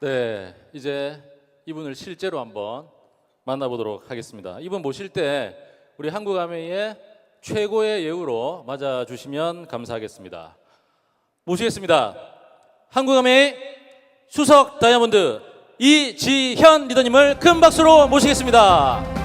네, 이제 이분을 실제로 한번 만나보도록 하겠습니다. 이분 모실 때 우리 한국아메이의 최고의 예우로 맞아주시면 감사하겠습니다. 모시겠습니다. 한국아메이 수석 다이아몬드 이지현 리더님을 큰 박수로 모시겠습니다.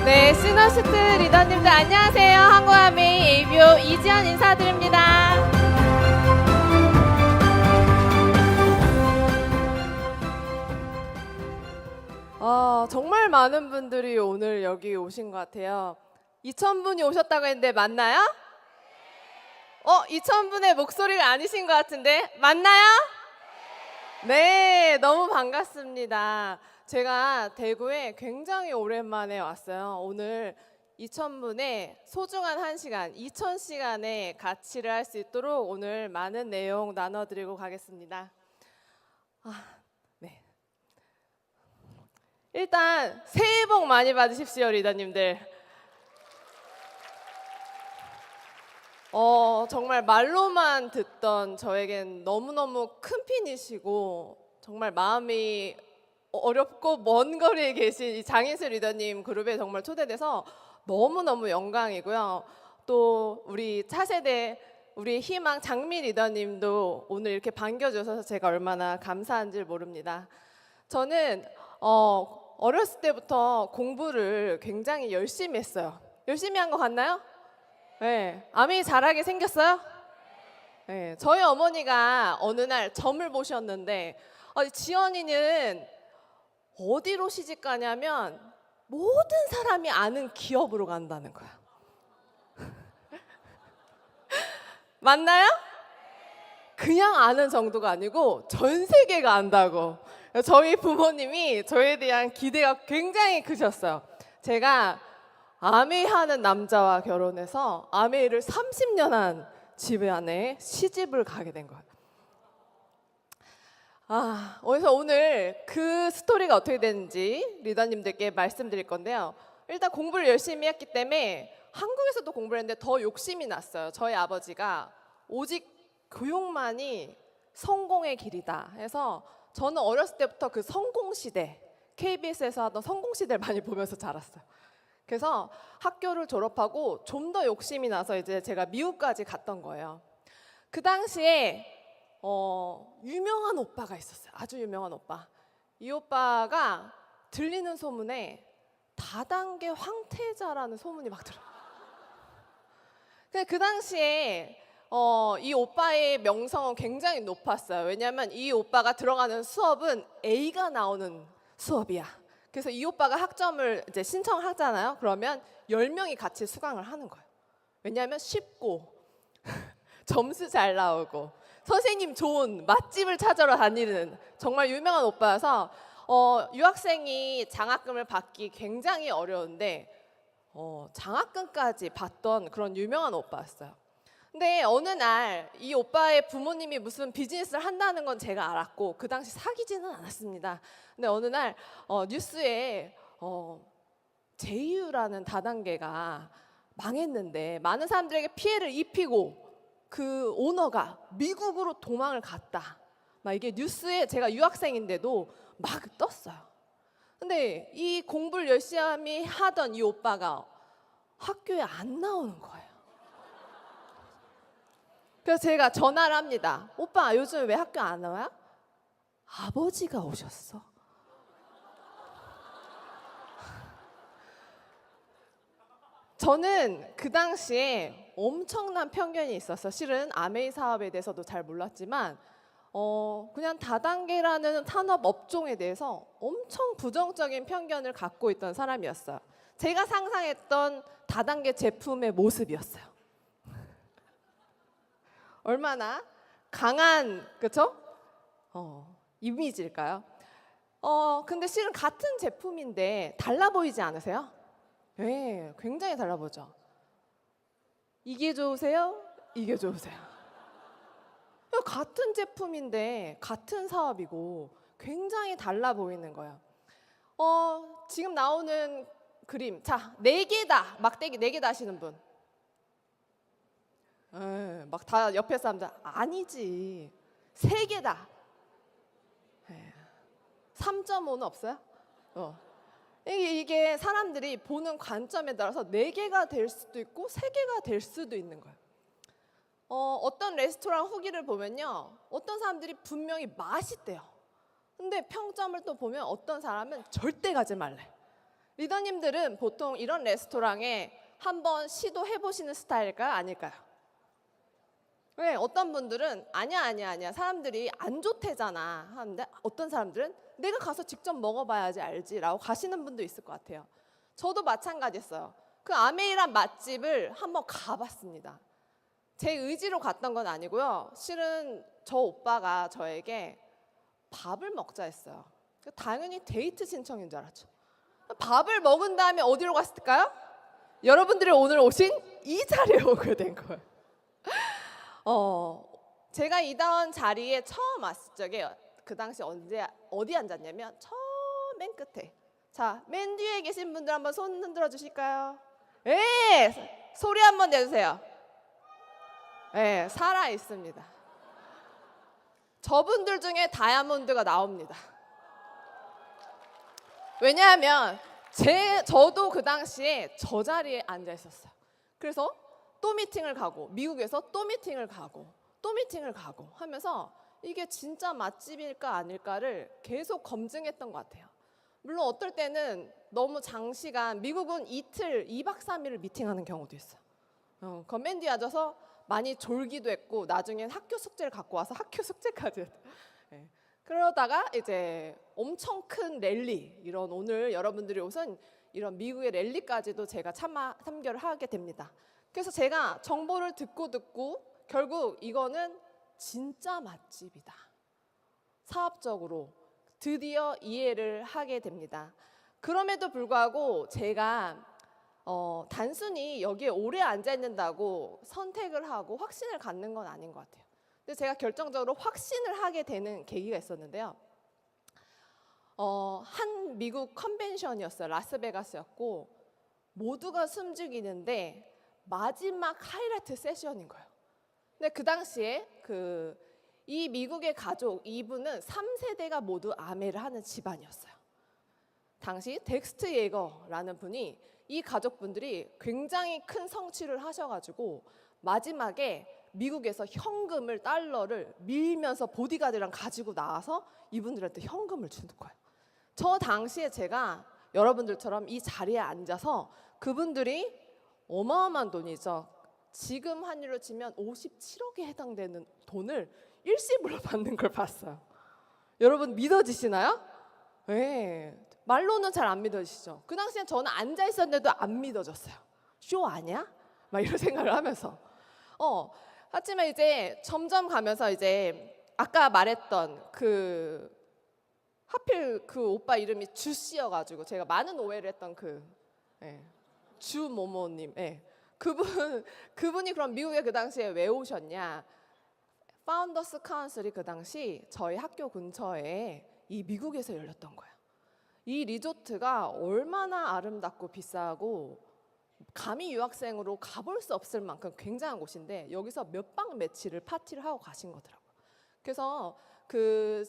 네, 시너스트 리더님들 안녕하세요. 한국아메이 ABO 이지현 인사드립니다. 정말 많은 분들이 오늘 여기 오신 것 같아요. 2,000분이 오셨다고 했는데 맞나요? 2,000분의 목소리가 아니신 것 같은데 맞나요? 네, 너무 반갑습니다. 제가 대구에 굉장히 오랜만에 왔어요. 오늘 2,000분의 소중한 1시간, 2,000시간의 가치를 할 수 있도록 오늘 많은 내용 나눠드리고 가겠습니다. 네. 일단 새해 복 많이 받으십시오, 리더님들. 정말 말로만 듣던 저에겐 너무너무 큰 핀이시고 정말 마음이 어렵고 먼 거리에 계신 이 장인수 리더님 그룹에 정말 초대돼서 너무너무 영광이고요. 또 우리 차세대 우리 희망 장미 리더님도 오늘 이렇게 반겨주셔서 제가 얼마나 감사한지 모릅니다. 저는 어렸을 때부터 공부를 굉장히 열심히 했어요. 열심히 한 것 같나요? 네. 아메이 잘하게 생겼어요? 네. 저희 어머니가 어느 날 점을 보셨는데 지연이는 어디로 시집 가냐면 모든 사람이 아는 기업으로 간다는 거야. 맞나요? 그냥 아는 정도가 아니고 전 세계가 안다고. 저희 부모님이 저에 대한 기대가 굉장히 크셨어요. 제가 아메이 하는 남자와 결혼해서 아메이를 30년 한 집안에 시집을 가게 된 거예요. 그래서 오늘 그 스토리가 어떻게 되는지 리더님들께 말씀드릴 건데요. 일단 공부를 열심히 했기 때문에 한국에서도 공부를 했는데 더 욕심이 났어요. 저희 아버지가 오직 교육만이 성공의 길이다 해서 저는 어렸을 때부터 그 성공시대, KBS에서 하던 성공시대를 많이 보면서 자랐어요. 그래서 학교를 졸업하고 좀 더 욕심이 나서 이제 제가 미국까지 갔던 거예요. 그 당시에 유명한 오빠가 있었어요. 아주 유명한 오빠. 이 오빠가 들리는 소문에 다단계 황태자라는 소문이 막 들어요. 그 당시에 이 오빠의 명성은 굉장히 높았어요. 왜냐하면 이 오빠가 들어가는 수업은 A가 나오는 수업이야. 그래서 이 오빠가 학점을 이제 신청하잖아요. 그러면 10명이 같이 수강을 하는 거예요. 왜냐하면 쉽고 점수 잘 나오고 선생님 좋은 맛집을 찾으러 다니는 정말 유명한 오빠여서 유학생이 장학금을 받기 굉장히 어려운데 장학금까지 받던 그런 유명한 오빠였어요. 근데 어느 날 이 오빠의 부모님이 무슨 비즈니스를 한다는 건 제가 알았고 그 당시 사귀지는 않았습니다. 근데 어느 날 뉴스에 제이유라는 다단계가 망했는데 많은 사람들에게 피해를 입히고 그 오너가 미국으로 도망을 갔다. 막 이게 뉴스에 제가 유학생인데도 막 떴어요. 근데 이 공부를 열심히 하던 이 오빠가 학교에 안 나오는 거예요. 그래서 제가 전화를 합니다. 오빠 요즘 왜 학교 안 와요? 아버지가 오셨어. 저는 그 당시에 엄청난 편견이 있었어요. 실은 아메이 사업에 대해서도 잘 몰랐지만 그냥 다단계라는 산업 업종에 대해서 엄청 부정적인 편견을 갖고 있던 사람이었어요. 제가 상상했던 다단계 제품의 모습이었어요. 얼마나 강한 그쵸? 이미지일까요? 근데 실은 같은 제품인데 달라 보이지 않으세요? 네, 굉장히 달라 보죠. 이게 좋으세요? 이게 좋으세요? 같은 제품인데 같은 사업이고 굉장히 달라 보이는 거예요. 지금 나오는 그림, 자, 4개다, 막대기 4개 다시는 분. 막 다 옆에 사람들 아니지, 3개다. 3.5는 없어요? 이게 사람들이 보는 관점에 따라서 4개가 될 수도 있고 3개가 될 수도 있는 거예요. 어떤 레스토랑 후기를 보면요, 어떤 사람들이 분명히 맛있대요. 근데 평점을 또 보면 어떤 사람은 절대 가지 말래. 리더님들은 보통 이런 레스토랑에 한번 시도해 보시는 스타일일까요? 아닐까요? 왜? 어떤 분들은 아니야 사람들이 안 좋대잖아 하는데, 어떤 사람들은 내가 가서 직접 먹어봐야지 알지 라고 가시는 분도 있을 것 같아요. 저도 마찬가지였어요. 그 아메이란 맛집을 한번 가봤습니다. 제 의지로 갔던 건 아니고요, 실은 저 오빠가 저에게 밥을 먹자 했어요. 당연히 데이트 신청인 줄 알았죠. 밥을 먹은 다음에 어디로 갔을까요? 여러분들이 오늘 오신 이 자리에 오게 된 거예요. 제가 이다운 자리에 처음 왔을 적에 그 당시 어디 앉았냐면 맨 끝에. 자, 맨 뒤에 계신 분들 한번 손 흔들어 주실까요? 예, 소리 한번 내주세요. 예, 살아 있습니다. 저분들 중에 다이아몬드가 나옵니다. 왜냐하면 저도 그 당시에 저 자리에 앉아 있었어요. 그래서 또 미팅을 가고, 미국에서 또 미팅을 가고, 또 미팅을 가고 하면서 이게 진짜 맛집일까 아닐까를 계속 검증했던 것 같아요. 물론 어떨 때는 너무 장시간, 미국은 이틀, 2박 3일을 미팅하는 경우도 있어요. 그건 맨 뒤에 앉아서 많이 졸기도 했고, 나중엔 학교 숙제를 갖고 와서 학교 숙제까지 했어요. 네. 그러다가 이제 엄청 큰 랠리, 이런 오늘 여러분들이 오신 이런 미국의 랠리까지도 제가 참여를 하게 됩니다. 그래서 제가 정보를 듣고 결국 이거는 진짜 맛집이다, 사업적으로 드디어 이해를 하게 됩니다. 그럼에도 불구하고 제가 단순히 여기에 오래 앉아 있는다고 선택을 하고 확신을 갖는 건 아닌 것 같아요. 근데 제가 결정적으로 확신을 하게 되는 계기가 있었는데요. 한 미국 컨벤션이었어요. 라스베가스였고, 모두가 숨죽이는데 마지막 하이라이트 세션인 거예요. 근데 그 당시에 이 미국의 가족, 이분은 3세대가 모두 아메를 하는 집안이었어요. 당시 덱스트 예거라는 분이 이 가족분들이 굉장히 큰 성취를 하셔가지고 마지막에 미국에서 현금을, 달러를 밀면서 보디가드랑 가지고 나와서 이분들한테 현금을 주는 거예요. 저 당시에 제가 여러분들처럼 이 자리에 앉아서 그분들이 어마어마한 돈이죠. 지금 환율로 치면 57억에 해당되는 돈을 일시불로 받는 걸 봤어요. 여러분 믿어지시나요? 네. 말로는 잘 안 믿어지시죠? 그 당시엔 저는 앉아 있었는데도 안 믿어졌어요. 쇼 아니야? 막 이런 생각을 하면서. 하지만 이제 점점 가면서 이제 아까 말했던 하필 그 오빠 이름이 주씨여가지고 제가 많은 오해를 했던 주모모님. 그분이 그럼 미국에 그 당시에 왜 오셨냐? 파운더스 카운슬이 그 당시 저희 학교 근처에 이 미국에서 열렸던 거예요. 이 리조트가 얼마나 아름답고 비싸고 감히 유학생으로 가볼 수 없을 만큼 굉장한 곳인데, 여기서 몇 박 며칠을 파티를 하고 가신 거더라고요. 그래서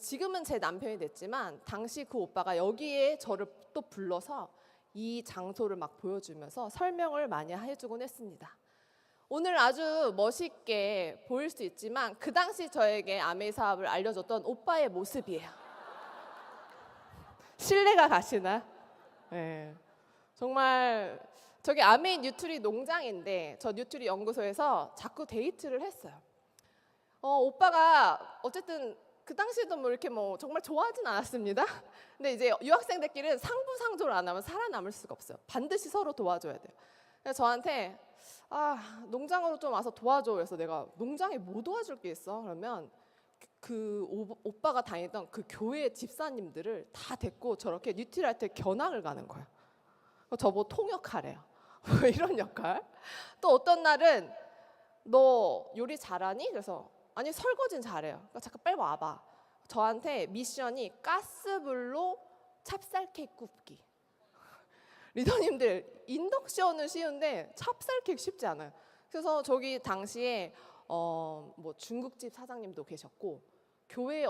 지금은 제 남편이 됐지만 당시 그 오빠가 여기에 저를 또 불러서 이 장소를 막 보여주면서 설명을 많이 해주곤 했습니다. 오늘 아주 멋있게 보일 수 있지만 그 당시 저에게 아메이 사업을 알려줬던 오빠의 모습이에요. 신뢰가 가시나? 네. 정말 저기 아메이 뉴트리 농장인데, 저 뉴트리 연구소에서 자꾸 데이트를 했어요. 오빠가 어쨌든 그 당시에도 뭐 이렇게 뭐 정말 좋아하진 않았습니다. 근데 이제 유학생들끼리는 상부상조를 안 하면 살아남을 수가 없어요. 반드시 서로 도와줘야 돼요. 그래서 저한테 농장으로 좀 와서 도와줘. 그래서 내가 농장에 뭐 도와줄 게 있어? 그러면 오빠가 다니던 그 교회 집사님들을 다 데리고 저렇게 뉴트리아트 견학을 가는 거야. 저보고 통역하래요. 뭐 이런 역할. 또 어떤 날은 너 요리 잘하니? 그래서 아니 설거지는 잘해요. 그러니까 잠깐 빨리 와봐. 저한테 미션이 가스불로 찹쌀 케이크 굽기. 리더님들 인덕션은 쉬운데 찹쌀 케이크 쉽지 않아요. 그래서 저기 당시에 뭐 중국집 사장님도 계셨고 교회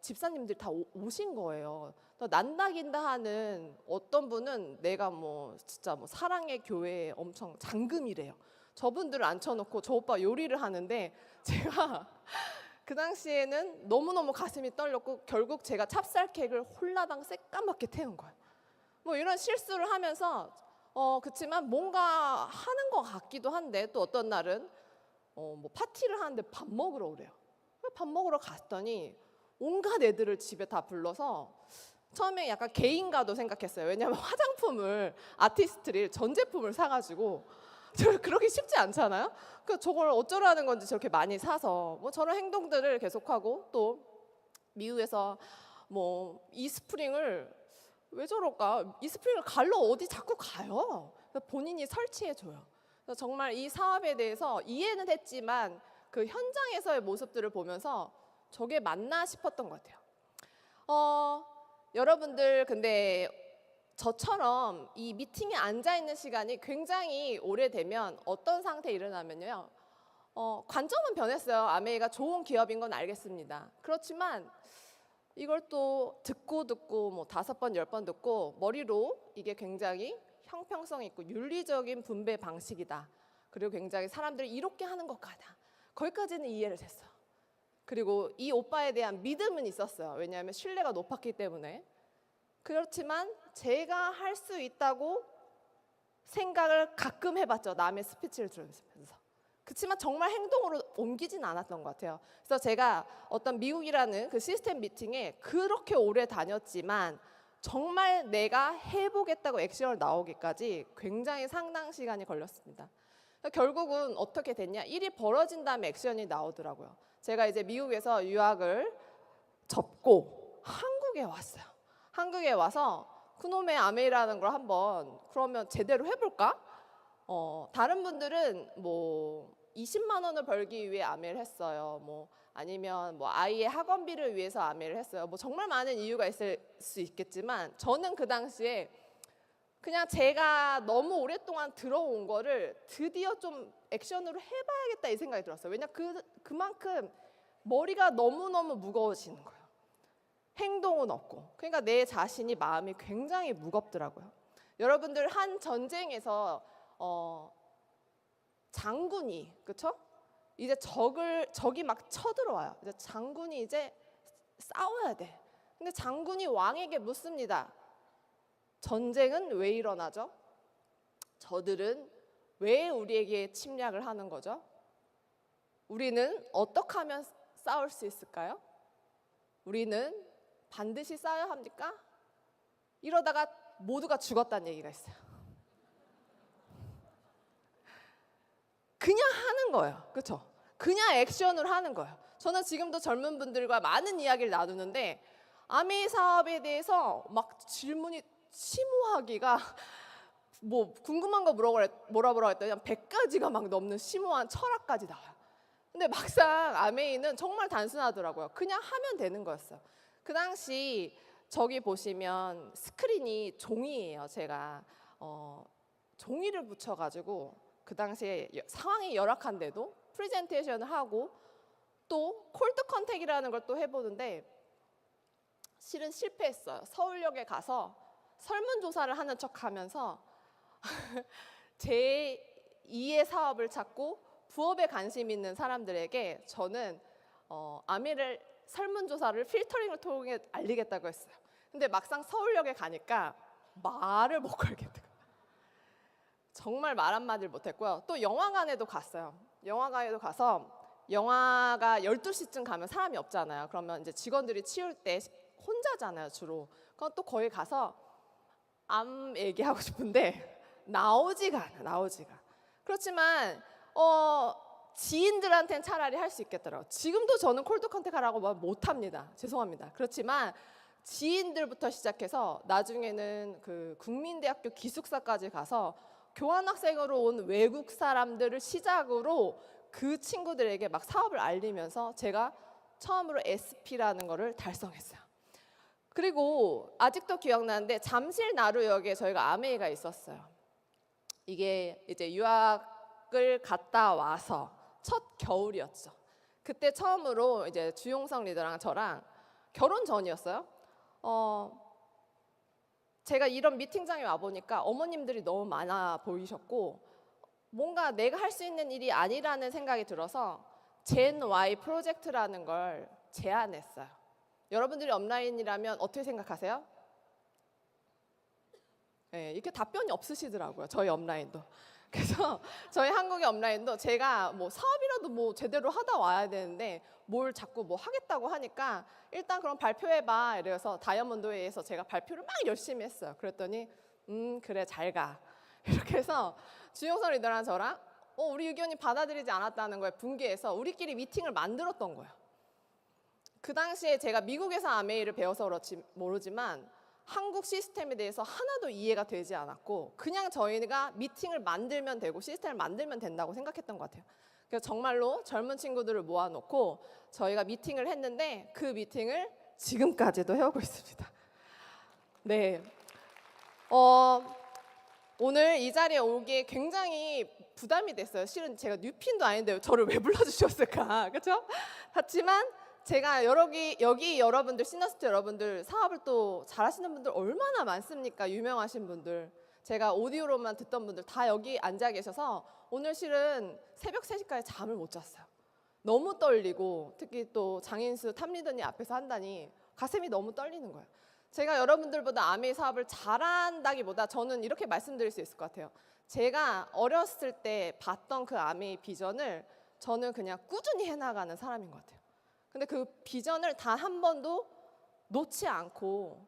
집사님들 다 오신 거예요. 난다긴다 하는 어떤 분은 내가 뭐 진짜 뭐 사랑의 교회 엄청 장금이래요. 저분들을 앉혀놓고 저 오빠 요리를 하는데 제가 그 당시에는 너무너무 가슴이 떨렸고 결국 제가 찹쌀 케이크를 홀라당 새까맣게 태운 거예요. 뭐 이런 실수를 하면서 그치만 뭔가 하는 것 같기도 한데 또 어떤 날은 뭐 파티를 하는데 밥 먹으러 오래요. 밥 먹으러 갔더니 온갖 애들을 집에 다 불러서 처음에 약간 개인가도 생각했어요. 왜냐하면 화장품을 아티스트를 전 제품을 사가지고 그러기 쉽지 않잖아요. 그 저걸 어쩌라는 건지 저렇게 많이 사서 뭐 저런 행동들을 계속하고 또 미국에서 뭐 이스프링을 왜 저럴까? 이스프링을 갈러 어디 자꾸 가요. 본인이 설치해 줘요. 정말 이 사업에 대해서 이해는 했지만 그 현장에서의 모습들을 보면서 저게 맞나 싶었던 것 같아요. 여러분들 근데 저처럼 이 미팅에 앉아 있는 시간이 굉장히 오래되면 어떤 상태에 일어나면요. 관점은 변했어요. 아메이가 좋은 기업인 건 알겠습니다. 그렇지만 이걸 또 듣고 뭐 5번, 10번 듣고 머리로 이게 굉장히 형평성 있고 윤리적인 분배 방식이다. 그리고 굉장히 사람들이 이렇게 하는 것 같아. 거기까지는 이해를 했어요. 그리고 이 오빠에 대한 믿음은 있었어요. 왜냐하면 신뢰가 높았기 때문에. 그렇지만 제가 할 수 있다고 생각을 가끔 해봤죠. 남의 스피치를 들으면서. 그렇지만 정말 행동으로 옮기진 않았던 것 같아요. 그래서 제가 어떤 미국이라는 그 시스템 미팅에 그렇게 오래 다녔지만 정말 내가 해보겠다고 액션을 나오기까지 굉장히 상당 시간이 걸렸습니다. 결국은 어떻게 됐냐? 일이 벌어진 다음에 액션이 나오더라고요. 제가 이제 미국에서 유학을 접고 한국에 왔어요. 한국에 와서 그놈의 아메이라는 걸 한번 그러면 제대로 해볼까? 다른 분들은 뭐 20만 원을 벌기 위해 아메를 했어요. 뭐 아니면 뭐 아이의 학원비를 위해서 아메를 했어요. 뭐 정말 많은 이유가 있을 수 있겠지만 저는 그 당시에 그냥 제가 너무 오랫동안 들어온 거를 드디어 좀 액션으로 해봐야겠다 이 생각이 들었어요. 왜냐 그만큼 머리가 너무너무 무거워지는 거예요. 행동은 없고. 그러니까 내 자신이 마음이 굉장히 무겁더라고요. 여러분들 한 전쟁에서 장군이 그렇죠? 이제 적이 막 쳐들어와요. 이제 장군이 이제 싸워야 돼. 근데 장군이 왕에게 묻습니다. 전쟁은 왜 일어나죠? 저들은 왜 우리에게 침략을 하는 거죠? 우리는 어떻게 하면 싸울 수 있을까요? 우리는 반드시 싸워야 합니까? 이러다가 모두가 죽었다는 얘기가 있어요. 그냥 하는 거예요. 그렇죠? 그냥 액션을 하는 거예요. 저는 지금도 젊은 분들과 많은 이야기를 나누는데 아메이 사업에 대해서 막 질문이 심오하기가 뭐 궁금한 거 뭐라 했더니 100가지가 막 넘는 심오한 철학까지 나와요. 근데 막상 아메이는 정말 단순하더라고요. 그냥 하면 되는 거였어요. 그 당시 저기 보시면 스크린이 종이에요. 제가 종이를 붙여가지고 그 당시에 상황이 열악한데도 프레젠테이션을 하고 또 콜드 컨택이라는 걸 또 해보는데 실은 실패했어요. 서울역에 가서 설문조사를 하는 척하면서 제 2의 사업을 찾고 부업에 관심 있는 사람들에게 저는 아미를 설문조사를 필터링을 통해 알리겠다고 했어요. 근데 막상 서울역에 가니까 말을 못 걸겠더라고요. 정말 말 한마디를 못했고요. 또 영화관에도 갔어요. 영화관에도 가서 영화가 12시쯤 가면 사람이 없잖아요. 그러면 이제 직원들이 치울 때 혼자잖아요, 주로. 그럼 또 거기 가서 암 얘기하고 싶은데 나오지가 않아. 그렇지만 지인들한테는 차라리 할 수 있겠더라고요. 지금도 저는 콜드 컨택하라고 못합니다. 죄송합니다. 그렇지만 지인들부터 시작해서 나중에는 그 국민대학교 기숙사까지 가서 교환학생으로 온 외국 사람들을 시작으로 그 친구들에게 막 사업을 알리면서 제가 처음으로 SP라는 거를 달성했어요. 그리고 아직도 기억나는데 잠실 나루역에 저희가 아메이가 있었어요. 이게 이제 유학을 갔다 와서 첫 겨울이었죠. 그때 처음으로 이제 주용성 리더랑 저랑 결혼 전이었어요. 제가 이런 미팅장에 와 보니까 어머님들이 너무 많아 보이셨고 뭔가 내가 할 수 있는 일이 아니라는 생각이 들어서 젠 Y 프로젝트라는 걸 제안했어요. 여러분들이 업라인이라면 어떻게 생각하세요? 네, 이렇게 답변이 없으시더라고요. 저희 업라인도. 그래서 저희 한국의 업라인도 제가 뭐 사업이라도 뭐 제대로 하다 와야 되는데 뭘 자꾸 뭐 하겠다고 하니까 일단 그럼 발표해봐 이래서 다이아몬드회에서 제가 발표를 막 열심히 했어요. 그랬더니 그래 잘 가. 이렇게 해서 주용선 리더랑 저랑 우리 의견이 받아들이지 않았다는 거에 분개해서 우리끼리 미팅을 만들었던 거예요. 그 당시에 제가 미국에서 아메이를 배워서 그렇지 모르지만 한국 시스템에 대해서 하나도 이해가 되지 않았고 그냥 저희가 미팅을 만들면 되고 시스템을 만들면 된다고 생각했던 것 같아요. 그래서 정말로 젊은 친구들을 모아놓고 저희가 미팅을 했는데 그 미팅을 지금까지도 해오고 있습니다. 네, 오늘 이 자리에 오기에 굉장히 부담이 됐어요. 실은 제가 뉴핀도 아닌데 저를 왜 불러주셨을까, 그렇죠? 하지만 제가 여기 여러분들 시너스트 여러분들 사업을 또 잘하시는 분들 얼마나 많습니까? 유명하신 분들 제가 오디오로만 듣던 분들 다 여기 앉아 계셔서 오늘 실은 새벽 3시까지 잠을 못 잤어요. 너무 떨리고 특히 또 장인수 탑리더님 앞에서 한다니 가슴이 너무 떨리는 거예요. 제가 여러분들보다 아메이 사업을 잘한다기보다 저는 이렇게 말씀드릴 수 있을 것 같아요. 제가 어렸을 때 봤던 그 아메이 비전을 저는 그냥 꾸준히 해나가는 사람인 것 같아요. 근데 그 비전을 단 한 번도 놓지 않고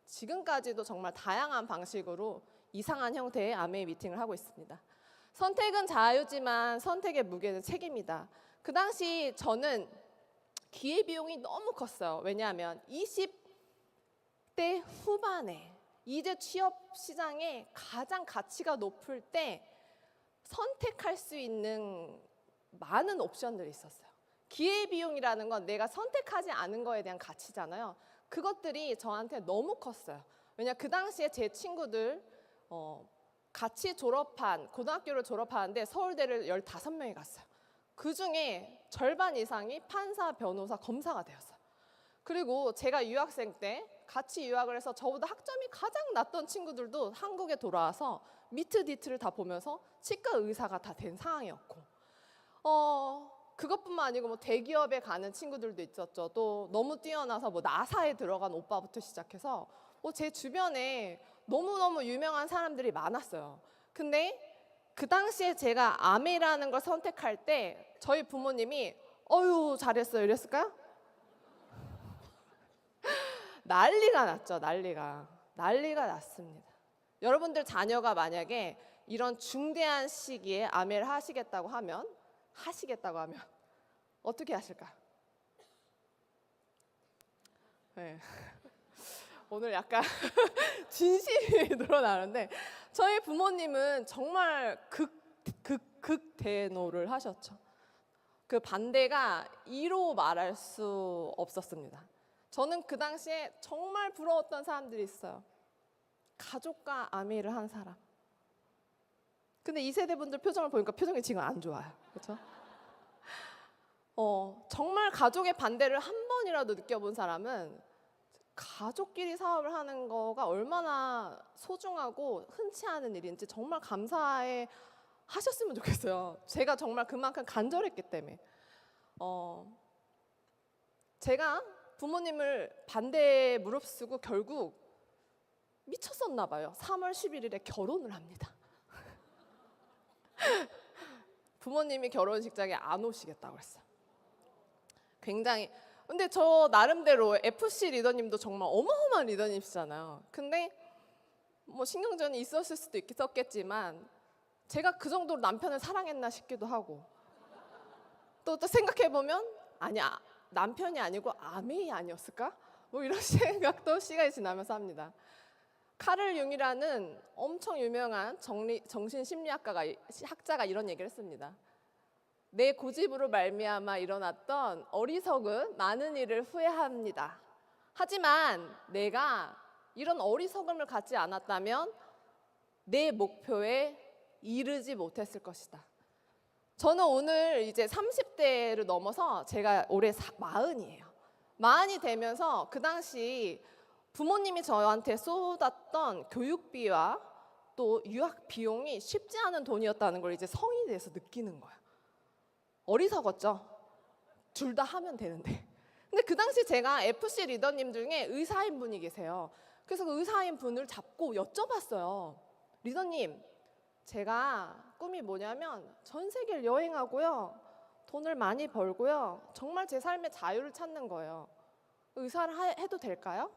지금까지도 정말 다양한 방식으로 이상한 형태의 아메이 미팅을 하고 있습니다. 선택은 자유지만 선택의 무게는 책임이다. 그 당시 저는 기회비용이 너무 컸어요. 왜냐하면 20대 후반에 이제 취업 시장에 가장 가치가 높을 때 선택할 수 있는 많은 옵션들이 있었어요. 기회비용이라는 건 내가 선택하지 않은 거에 대한 가치잖아요. 그것들이 저한테 너무 컸어요. 왜냐 그 당시에 제 친구들 같이 졸업한 고등학교를 졸업하는데 서울대를 15명이 갔어요. 그중에 절반 이상이 판사, 변호사, 검사가 되었어요. 그리고 제가 유학생 때 같이 유학을 해서 저보다 학점이 가장 낮던 친구들도 한국에 돌아와서 미트 디트를 다 보면서 치과 의사가 다 된 상황이었고 그것뿐만 아니고 뭐 대기업에 가는 친구들도 있었죠. 또 너무 뛰어나서 뭐 나사에 들어간 오빠부터 시작해서 제 주변에 너무너무 유명한 사람들이 많았어요. 근데 그 당시에 제가 아메이라는 걸 선택할 때 저희 부모님이 어유 잘했어요 이랬을까요? 난리가 났죠. 난리가 났습니다. 여러분들 자녀가 만약에 이런 중대한 시기에 아메이를 하시겠다고 하면 어떻게 하실까? 네. 오늘 약간 진심이 늘어나는데 저희 부모님은 정말 극대노를 하셨죠. 그 반대가 이로 말할 수 없었습니다. 저는 그 당시에 정말 부러웠던 사람들이 있어요. 가족과 아메이를 한 사람. 근데 이 세대 분들 표정을 보니까 표정이 지금 안 좋아요. 그렇죠? 정말 가족의 반대를 한 번이라도 느껴본 사람은 가족끼리 사업을 하는 거가 얼마나 소중하고 흔치 않은 일인지 정말 감사해 하셨으면 좋겠어요. 제가 정말 그만큼 간절했기 때문에. 제가 부모님을 반대에 무릅쓰고 결국 미쳤었나 봐요. 3월 11일에 결혼을 합니다. 부모님이 결혼식장에 안 오시겠다고 했어요. 굉장히 근데 저 나름대로 FC 리더님도 정말 어마어마한 리더님이시잖아요. 근데 뭐 신경전이 있었을 수도 있었겠지만 제가 그 정도로 남편을 사랑했나 싶기도 하고 또 생각해보면 아니야 남편이 아니고 아메이 아니었을까? 뭐 이런 생각도 시간이 지나면서 합니다. 카를 융이라는 엄청 유명한 학자가 이런 얘기를 했습니다. 내 고집으로 말미암아 일어났던 어리석은 많은 일을 후회합니다. 하지만 내가 이런 어리석음을 갖지 않았다면 내 목표에 이르지 못했을 것이다. 저는 오늘 이제 30대를 넘어서 제가 올해 40이에요. 40이 되면서 그 당시 부모님이 저한테 쏟았던 교육비와 또 유학 비용이 쉽지 않은 돈이었다는 걸 이제 성인이 돼서 느끼는 거예요. 어리석었죠. 둘 다 하면 되는데. 근데 그 당시 제가 FC 리더님 중에 의사인 분이 계세요. 그래서 그 의사인 분을 잡고 여쭤봤어요. 리더님, 제가 꿈이 뭐냐면 전 세계를 여행하고요. 돈을 많이 벌고요. 정말 제 삶의 자유를 찾는 거예요. 의사를 해도 될까요?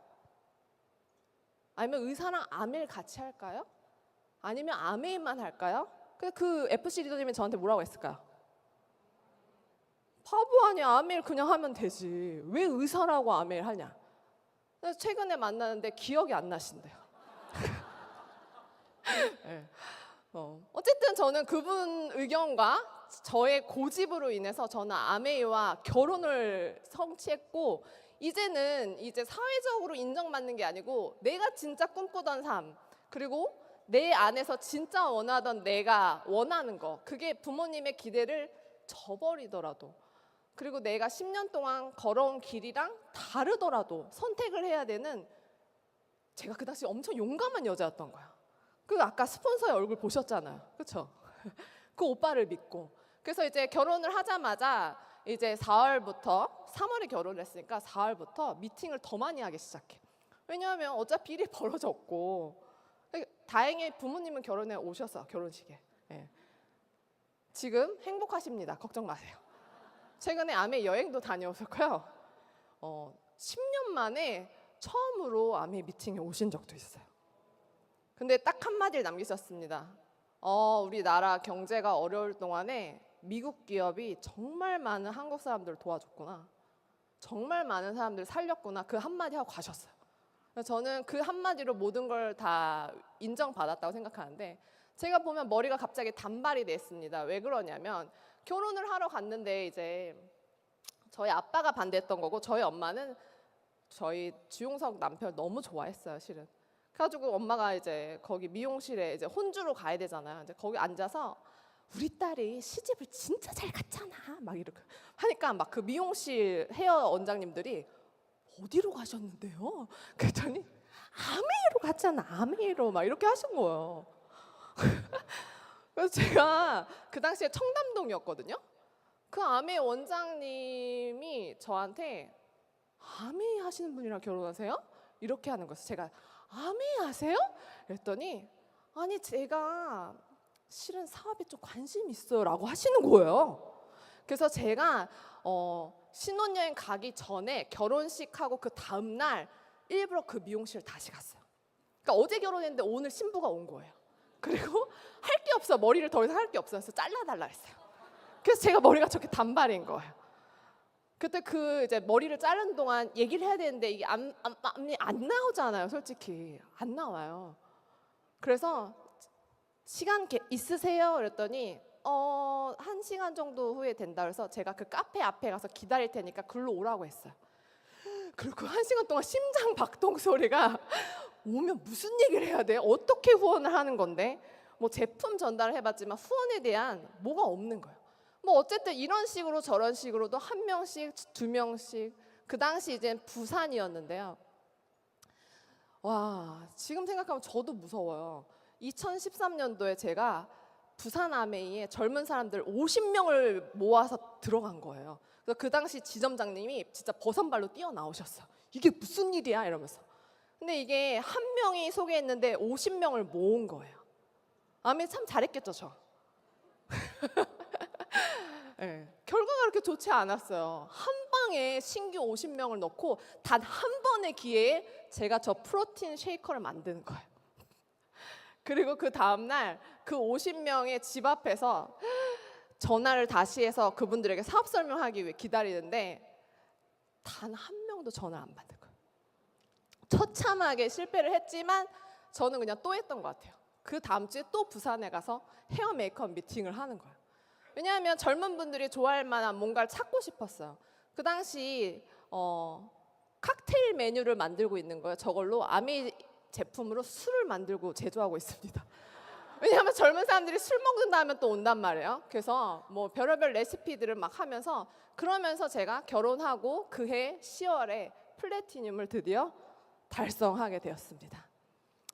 아니면 의사랑 아메를 같이 할까요? 아니면 아메만 할까요? 그 FC 리더님이 저한테 뭐라고 했을까요? 바보 아니야. 아메를 그냥 하면 되지. 왜 의사라고 아메를 하냐? 그래서 최근에 만나는데 기억이 안 나신대요. 네. 어쨌든 저는 그분 의견과 저의 고집으로 인해서 저는 아메이와 결혼을 성취했고 이제는 이제 사회적으로 인정받는 게 아니고 내가 진짜 꿈꾸던 삶 그리고 내 안에서 진짜 원하던 내가 원하는 거 그게 부모님의 기대를 저버리더라도 그리고 내가 10년 동안 걸어온 길이랑 다르더라도 선택을 해야 되는 제가 그 당시 엄청 용감한 여자였던 거야. 그 아까 스폰서의 얼굴 보셨잖아요. 그렇죠? 그 오빠를 믿고. 그래서 이제 결혼을 하자마자 이제 4월부터 3월에 결혼을 했으니까 4월부터 미팅을 더 많이 하기 시작해. 왜냐하면 어차피 일이 벌어졌고 다행히 부모님은 결혼에 오셔서 결혼식에. 예. 지금 행복하십니다. 걱정 마세요. 최근에 아메 여행도 다녀오셨고요. 10년 만에 처음으로 아메 미팅에 오신 적도 있어요. 근데 딱 한마디를 남기셨습니다. 우리나라 경제가 어려울 동안에 미국 기업이 정말 많은 한국 사람들을 도와줬구나. 정말 많은 사람들을 살렸구나. 그 한마디 하고 가셨어요. 저는 그 한마디로 모든 걸 다 인정받았다고 생각하는데 제가 보면 머리가 갑자기 단발이 됐습니다. 왜 그러냐면 결혼을 하러 갔는데 이제 저희 아빠가 반대했던 거고 저희 엄마는 저희 주용석 남편을 너무 좋아했어요, 실은. 그래가지고 엄마가 이제 거기 미용실에 이제 혼주로 가야 되잖아요. 이제 거기 앉아서 우리 딸이 시집을 진짜 잘 갔잖아. 막 이렇게 하니까 막 그 미용실 헤어 원장님들이 어디로 가셨는데요? 그랬더니 아메이로 갔잖아. 아메이로 막 이렇게 하신 거예요. 그래서 제가 그 당시에 청담동이었거든요. 그 아메이 원장님이 저한테 아메이 하시는 분이랑 결혼하세요? 이렇게 하는 거예요. 제가 아메이 하세요? 그랬더니 아니 제가 실은 사업에 좀 관심 있어요 라고 하시는 거예요. 그래서 제가 신혼여행 가기 전에 결혼식하고 그 다음날 일부러 그 미용실 다시 갔어요. 그러니까 어제 결혼했는데 오늘 신부가 온 거예요. 그리고 할 게 없어. 머리를 더 이상 할 게 없어서 잘라달라 했어요. 그래서 제가 머리가 저렇게 단발인 거예요. 그때 그 이제 머리를 자르는 동안 얘기를 해야 되는데 이게 안 나오잖아요. 솔직히 안 나와요. 그래서 시간 있으세요? 그랬더니 1시간 정도 후에 된다 그래서 제가 그 카페 앞에 가서 기다릴 테니까 글로 오라고 했어요. 그리고 1시간 동안 심장 박동 소리가 오면 무슨 얘기를 해야 돼? 어떻게 후원을 하는 건데? 뭐 제품 전달을 해봤지만 후원에 대한 뭐가 없는 거예요. 뭐 어쨌든 이런 식으로 저런 식으로도 한 명씩 두 명씩 그 당시 이제 부산이었는데요. 와 지금 생각하면 저도 무서워요. 2013년도에 제가 부산 아메이에 젊은 사람들 50명을 모아서 들어간 거예요. 그래서 그 당시 지점장님이 진짜 버선발로 뛰어나오셨어요. 이게 무슨 일이야 이러면서. 근데 이게 한 명이 소개했는데 50명을 모은 거예요. 아메이 참 잘했겠죠 저. 네, 결과가 그렇게 좋지 않았어요. 한 방에 신규 50명을 넣고 단 한 번의 기회에 제가 저 프로틴 쉐이커를 만드는 거예요. 그리고 그 다음날 그 50명의 집 앞에서 전화를 다시 해서 그분들에게 사업 설명하기 위해 기다리는데 단 한 명도 전화를 안 받는 거예요. 처참하게 실패를 했지만 저는 그냥 또 했던 것 같아요. 그 다음 주에 또 부산에 가서 헤어 메이크업 미팅을 하는 거예요. 왜냐하면 젊은 분들이 좋아할 만한 뭔가를 찾고 싶었어요. 그 당시 칵테일 메뉴를 만들고 있는 거예요. 저걸로 아미 제품으로 술을 만들고 제조하고 있습니다. 왜냐하면 젊은 사람들이 술 먹는다 하면 또 온단 말이에요. 그래서 뭐 별의별 레시피들을 막 하면서 그러면서 제가 결혼하고 그해 10월에 플래티늄을 드디어 달성하게 되었습니다.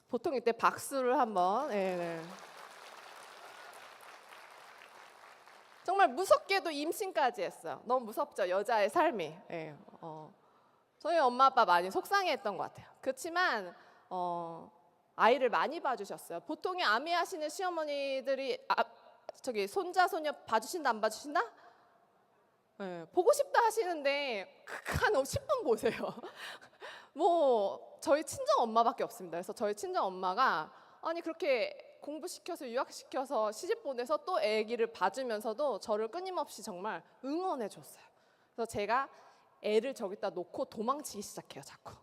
보통 이때 박수를 한번. 네. 정말 무섭게도 임신까지 했어요. 너무 무섭죠, 여자의 삶이. 네. 저희 엄마 아빠 많이 속상해했던 것 같아요. 그렇지만 아이를 많이 봐주셨어요. 보통의 아미 하시는 시어머니들이 저기 손자 손녀 봐주신다 안 봐주신다? 네, 보고 싶다 하시는데 한 10분 보세요. 뭐 저희 친정 엄마밖에 없습니다. 그래서 저희 친정 엄마가 아니 그렇게 공부시켜서 유학시켜서 시집 보내서 또 아기를 봐주면서도 저를 끊임없이 정말 응원해 줬어요. 그래서 제가 애를 저기다 놓고 도망치기 시작해요, 자꾸.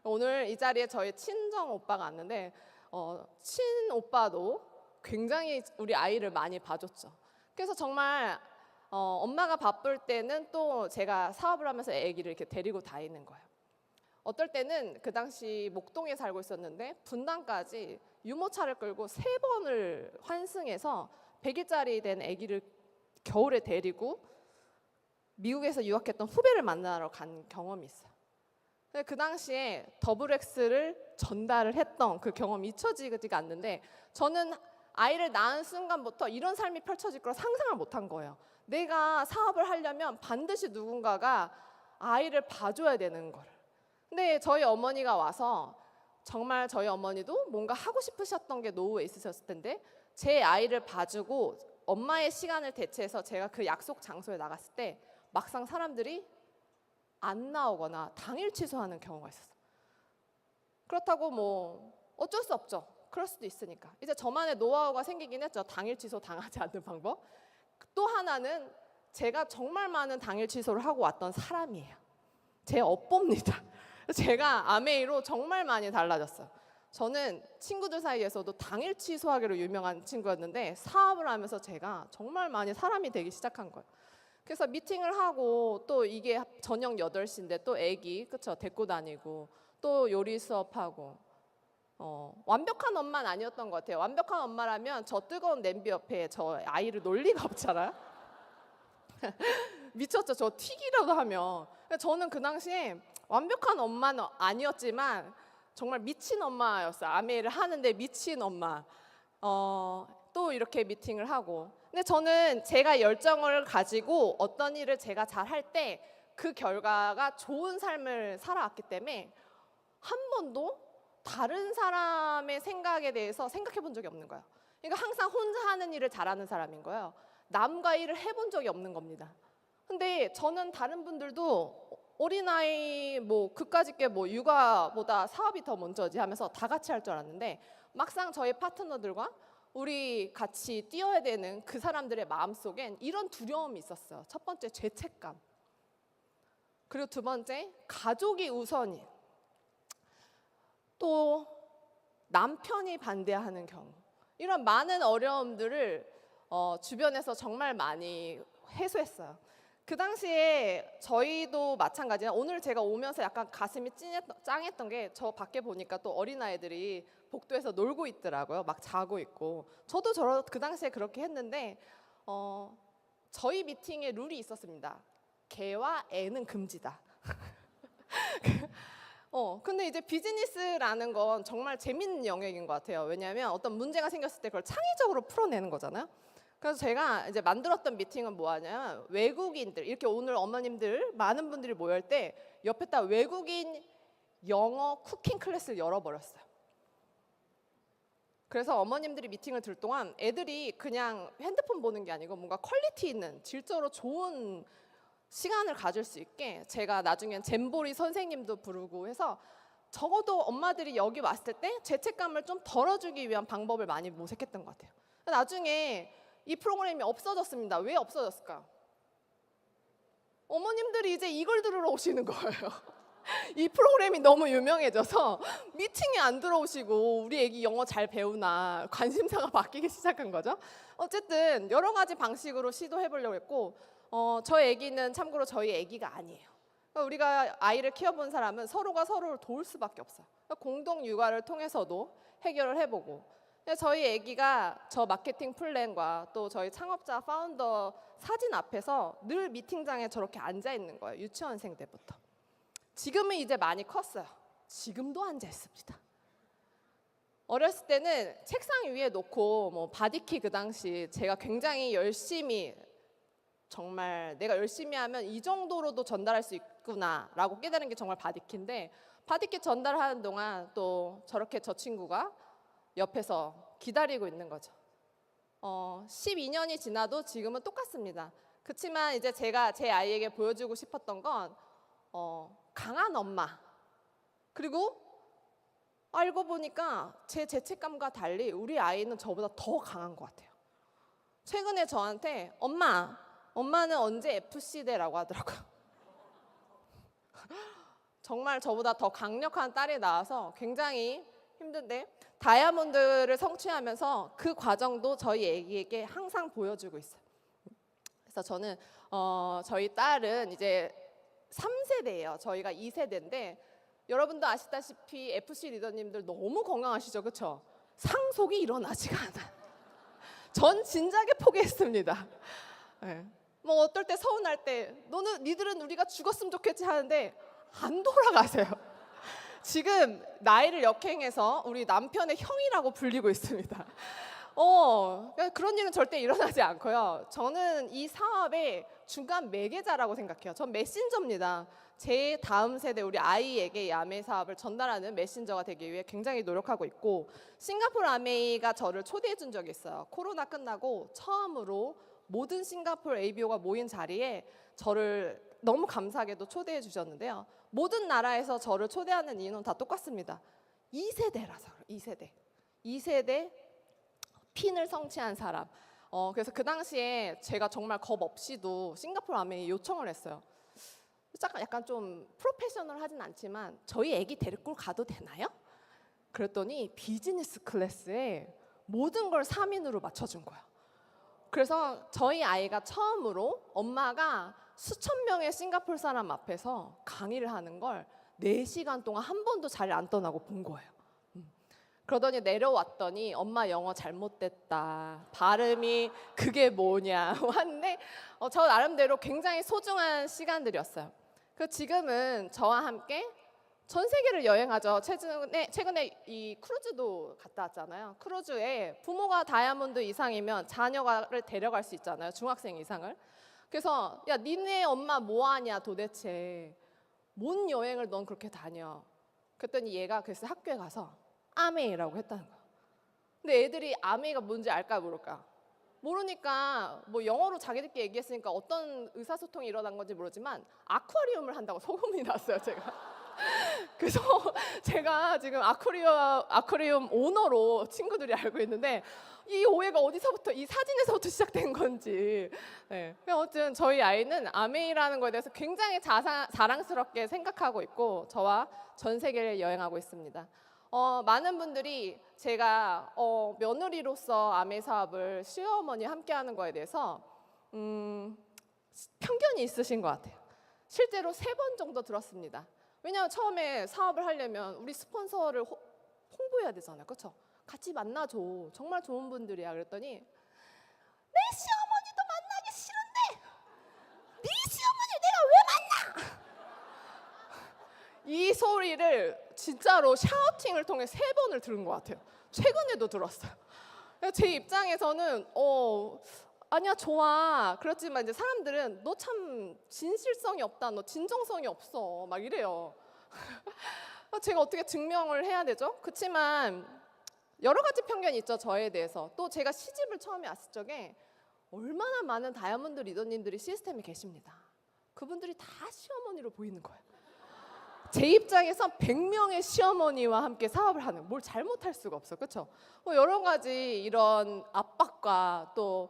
오늘 이 자리에 저희 친정 오빠가 왔는데 친오빠도 굉장히 우리 아이를 많이 봐줬죠. 그래서 정말 엄마가 바쁠 때는 또 제가 사업을 하면서 아기를 이렇게 데리고 다니는 거예요. 어떨 때는 그 당시 목동에 살고 있었는데 분당까지 유모차를 끌고 3번을 환승해서 100일짜리 된 아기를 겨울에 데리고 미국에서 유학했던 후배를 만나러 간 경험이 있어요. 그 당시에 더블X를 전달을 했던 그 경험이 잊혀지지가 않는데 저는 아이를 낳은 순간부터 이런 삶이 펼쳐질 걸 상상을 못한 거예요. 내가 사업을 하려면 반드시 누군가가 아이를 봐줘야 되는 거를. 근데 저희 어머니가 와서 정말 저희 어머니도 뭔가 하고 싶으셨던 게 노후에 있으셨을 텐데 제 아이를 봐주고 엄마의 시간을 대체해서 제가 그 약속 장소에 나갔을 때 막상 사람들이 안 나오거나 당일 취소하는 경우가 있었어요. 그렇다고 뭐 어쩔 수 없죠. 그럴 수도 있으니까. 이제 저만의 노하우가 생기긴 했죠. 당일 취소 당하지 않는 방법. 또 하나는 제가 정말 많은 당일 취소를 하고 왔던 사람이에요. 제 업보입니다. 제가 아메이로 정말 많이 달라졌어요. 저는 친구들 사이에서도 당일 취소하기로 유명한 친구였는데 사업을 하면서 제가 정말 많이 사람이 되기 시작한 거예요. 그래서 미팅을 하고 또 이게 저녁 8시인데 또 애기 그쵸 데리고 다니고 또 요리 수업하고 완벽한 엄마는 아니었던 것 같아요. 완벽한 엄마라면 저 뜨거운 냄비 옆에 저 아이를 놀 리가 없잖아요. 미쳤죠. 저 튀기라도 하면. 저는 그 당시에 완벽한 엄마는 아니었지만 정말 미친 엄마였어요. 아메이를 하는데 미친 엄마. 또 이렇게 미팅을 하고. 근데 저는 제가 열정을 가지고 어떤 일을 제가 잘 할 때 그 결과가 좋은 삶을 살아왔기 때문에 한 번도 다른 사람의 생각에 대해서 생각해 본 적이 없는 거예요. 그러니까 항상 혼자 하는 일을 잘하는 사람인 거예요. 남과 일을 해본 적이 없는 겁니다. 근데 저는 다른 분들도 어린아이 뭐 그까짓 게 뭐 육아보다 사업이 더 먼저지 하면서 다 같이 할 줄 알았는데 막상 저희 파트너들과 우리 같이 뛰어야 되는 그 사람들의 마음속엔 이런 두려움이 있었어요. 첫 번째 죄책감. 그리고 두 번째 가족이 우선인. 또 남편이 반대하는 경우. 이런 많은 어려움들을 주변에서 정말 많이 해소했어요. 그 당시에 저희도 마찬가지예요. 오늘 제가 오면서 약간 가슴이 짱했던 게 저 밖에 보니까 또 어린아이들이 복도에서 놀고 있더라고요. 막 자고 있고. 저도 그 당시에 그렇게 했는데 저희 미팅에 룰이 있었습니다. 개와 애는 금지다. 근데 이제 비즈니스라는 건 정말 재밌는 영역인 것 같아요. 왜냐하면 어떤 문제가 생겼을 때 그걸 창의적으로 풀어내는 거잖아요. 그래서 제가 이제 만들었던 미팅은 뭐하냐면 외국인들 이렇게 오늘 어머님들 많은 분들이 모일 때 옆에다 외국인 영어 쿠킹 클래스를 열어버렸어요. 그래서 어머님들이 미팅을 들 동안 애들이 그냥 핸드폰 보는 게 아니고 뭔가 퀄리티 있는 질적으로 좋은 시간을 가질 수 있게 제가 나중엔 잼보리 선생님도 부르고 해서 적어도 엄마들이 여기 왔을 때 죄책감을 좀 덜어주기 위한 방법을 많이 모색했던 것 같아요. 나중에 이 프로그램이 없어졌습니다. 왜 없어졌을까요? 어머님들이 이제 이걸 들으러 오시는 거예요. 이 프로그램이 너무 유명해져서 미팅에 안 들어오시고 우리 애기 영어 잘 배우나 관심사가 바뀌기 시작한 거죠. 어쨌든 여러 가지 방식으로 시도해 보려고 했고 저희 애기는 참고로 저희 애기가 아니에요. 그러니까 우리가 아이를 키워본 사람은 서로가 서로를 도울 수밖에 없어요. 그러니까 공동 육아를 통해서도 해결을 해보고 저희 애기가 저 마케팅 플랜과 또 저희 창업자 파운더 사진 앞에서 늘 미팅장에 저렇게 앉아 있는 거예요. 유치원생 때부터. 지금은 이제 많이 컸어요. 지금도 앉아 있습니다. 어렸을 때는 책상 위에 놓고 뭐 바디키 그 당시 제가 굉장히 열심히 정말 내가 열심히 하면 이 정도로도 전달할 수 있구나라고 깨달은 게 정말 바디키인데 바디키 전달하는 동안 또 저렇게 저 친구가 옆에서 기다리고 있는 거죠. 12년이 지나도 지금은 똑같습니다. 그렇지만 이제 제가 제 아이에게 보여주고 싶었던 건 강한 엄마 그리고 알고 보니까 제 죄책감과 달리 우리 아이는 저보다 더 강한 것 같아요. 최근에 저한테 엄마는 언제 FC대라고 하더라고요. 정말 저보다 더 강력한 딸이 나와서 굉장히 힘든데 다이아몬드를 성취하면서 그 과정도 저희 애기에게 항상 보여주고 있어요. 그래서 저는 저희 딸은 이제 3세대예요. 저희가 2세대인데 여러분도 아시다시피 FC 리더님들 너무 건강하시죠, 그렇죠? 상속이 일어나지가 않아요. 전 진작에 포기했습니다. 네. 뭐 어떨 때 서운할 때 니들은 우리가 죽었으면 좋겠지 하는데 안 돌아가세요. 지금 나이를 역행해서 우리 남편의 형이라고 불리고 있습니다. 그런 일은 절대 일어나지 않고요. 저는 이 사업의 중간 매개자라고 생각해요. 전 메신저입니다. 제 다음 세대 우리 아이에게 이 아메이 사업을 전달하는 메신저가 되기 위해 굉장히 노력하고 있고 싱가포르 아메이가 저를 초대해 준 적이 있어요. 코로나 끝나고 처음으로 모든 싱가포르 ABO가 모인 자리에 저를 너무 감사하게도 초대해 주셨는데요. 모든 나라에서 저를 초대하는 이유는 다 똑같습니다. 2세대라서 2세대 핀을 성취한 사람. 그래서 그 당시에 제가 정말 겁 없이도 싱가포르 아메이 요청을 했어요. 약간 좀 프로페셔널하진 않지만 저희 애기 데리고 가도 되나요? 그랬더니 비즈니스 클래스에 모든 걸 3인으로 맞춰준 거예요. 그래서 저희 아이가 처음으로 엄마가 수천 명의 싱가포르 사람 앞에서 강의를 하는 걸 4시간 동안 한 번도 자리를 안 떠나고 본 거예요. 그러더니 내려왔더니 엄마 영어 잘못됐다. 발음이 그게 뭐냐 하는데 저 나름대로 굉장히 소중한 시간들이었어요. 그 지금은 저와 함께 전 세계를 여행하죠. 최근에 이 크루즈도 갔다 왔잖아요. 크루즈에 부모가 다이아몬드 이상이면 자녀를 데려갈 수 있잖아요. 중학생 이상을. 그래서 야 니네 엄마 뭐하냐 도대체. 뭔 여행을 넌 그렇게 다녀. 그랬더니 얘가 그래서 학교에 가서 아메이라고 했다는 거야. 근데 애들이 아메이가 뭔지 알까 모를까? 모르니까 뭐 영어로 자기들끼리 얘기했으니까 어떤 의사소통이 일어난 건지 모르지만 아쿠아리움을 한다고 소문이 났어요, 제가. 그래서 제가 지금 아쿠아리움 오너로 친구들이 알고 있는데 이 오해가 어디서부터 이 사진에서부터 시작된 건지. 네. 아무튼 저희 아이는 아메이라는 거에 대해서 굉장히 자랑스럽게 생각하고 있고 저와 전 세계를 여행하고 있습니다. 많은 분들이 제가 며느리로서 아메이 사업을 시어머니 함께하는 거에 대해서 편견이 있으신 것 같아요. 실제로 3번 정도 들었습니다. 왜냐하면 처음에 사업을 하려면 우리 스폰서를 홍보해야 되잖아요, 그렇죠? 같이 만나줘. 정말 좋은 분들이야. 그랬더니 내 시어머니도 만나기 싫은데 네 시어머니 내가 왜 만나? 이 소리를 진짜로 샤우팅을 통해 3번을 들은 것 같아요. 최근에도 들었어요. 제 입장에서는 아니야 좋아. 그렇지만 이제 사람들은 너 참 진실성이 없다. 너 진정성이 없어. 막 이래요. 제가 어떻게 증명을 해야 되죠? 그렇지만 여러 가지 편견이 있죠. 저에 대해서. 또 제가 시집을 처음에 왔을 적에 얼마나 많은 다이아몬드 리더님들이 시스템에 계십니다. 그분들이 다 시어머니로 보이는 거예요. 제 입장에서 100명의 시어머니와 함께 사업을 하는 뭘 잘못할 수가 없어, 그렇죠? 여러 가지 이런 압박과 또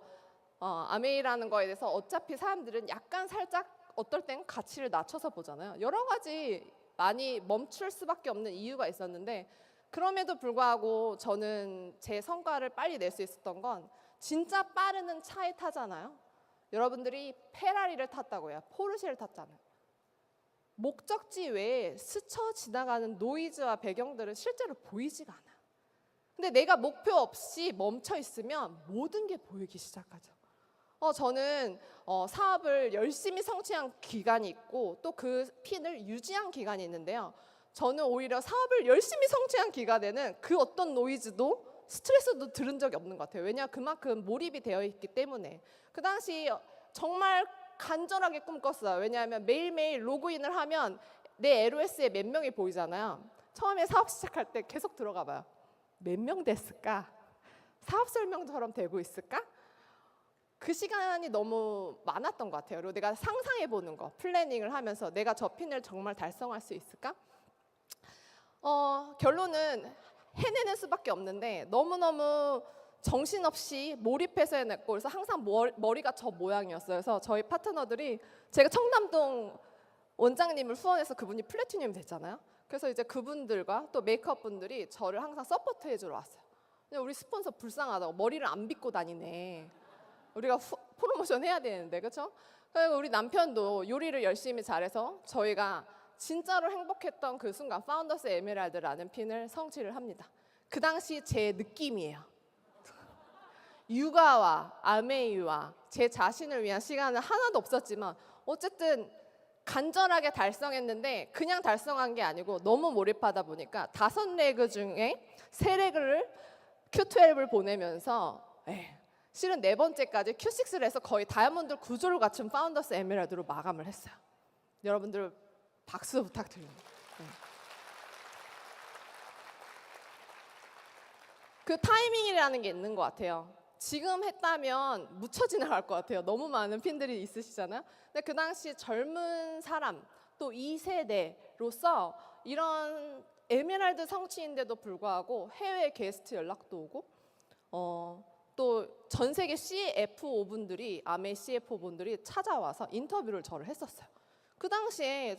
아메이라는 거에 대해서 어차피 사람들은 약간 살짝 어떨 땐 가치를 낮춰서 보잖아요. 여러 가지 많이 멈출 수밖에 없는 이유가 있었는데 그럼에도 불구하고 저는 제 성과를 빨리 낼 수 있었던 건 진짜 빠르는 차에 타잖아요. 여러분들이 페라리를 탔다고요. 포르쉐를 탔잖아요. 목적지 외에 스쳐 지나가는 노이즈와 배경들은 실제로 보이지가 않아. 근데 내가 목표 없이 멈춰 있으면 모든 게 보이기 시작하죠. 저는 사업을 열심히 성취한 기간이 있고 또 그 핀을 유지한 기간이 있는데요. 저는 오히려 사업을 열심히 성취한 기간에는 그 어떤 노이즈도 스트레스도 들은 적이 없는 것 같아요. 왜냐 그만큼 몰입이 되어 있기 때문에. 그 당시 정말 간절하게 꿈꿨어요. 왜냐하면 매일매일 로그인을 하면 내 LOS에 몇 명이 보이잖아요. 처음에 사업 시작할 때 계속 들어가 봐요. 몇 명 됐을까? 사업 설명처럼 되고 있을까? 그 시간이 너무 많았던 것 같아요. 그리고 내가 상상해 보는 거, 플래닝을 하면서 내가 저 핀을 정말 달성할 수 있을까? 결론은 해내는 수밖에 없는데 너무너무 정신없이 몰입해서 해냈고 그래서 항상 머리가 저 모양이었어요. 그래서 저희 파트너들이 제가 청담동 원장님을 후원해서 그분이 플래티늄 됐잖아요. 그래서 이제 그분들과 또 메이크업 분들이 저를 항상 서포트 해주러 왔어요. 우리 스폰서 불쌍하다고 머리를 안 빗고 다니네. 우리가 프로모션 해야 되는데 그렇죠? 그리고 우리 남편도 요리를 열심히 잘해서 저희가 진짜로 행복했던 그 순간 파운더스 에메랄드라는 핀을 성취를 합니다. 그 당시 제 느낌이에요. 육아와 아메이와 제 자신을 위한 시간은 하나도 없었지만 어쨌든 간절하게 달성했는데 그냥 달성한 게 아니고 너무 몰입하다 보니까 5레그 중에 3레그를 Q12을 보내면서 실은 4번째까지 Q6를 해서 거의 다이아몬드 구조를 갖춘 파운더스 에메랄드로 마감을 했어요. 여러분들 박수 부탁드립니다. 그 타이밍이라는 게 있는 것 같아요. 지금 했다면 묻혀 지나갈 것 같아요. 너무 많은 핀들이 있으시잖아요. 근데 그 당시 젊은 사람 또 2세대로서 이런 에메랄드 성취인데도 불구하고 해외 게스트 연락도 오고 또 전 세계 CFO 분들이 아메 CFO 분들이 찾아와서 인터뷰를 저를 했었어요. 그 당시에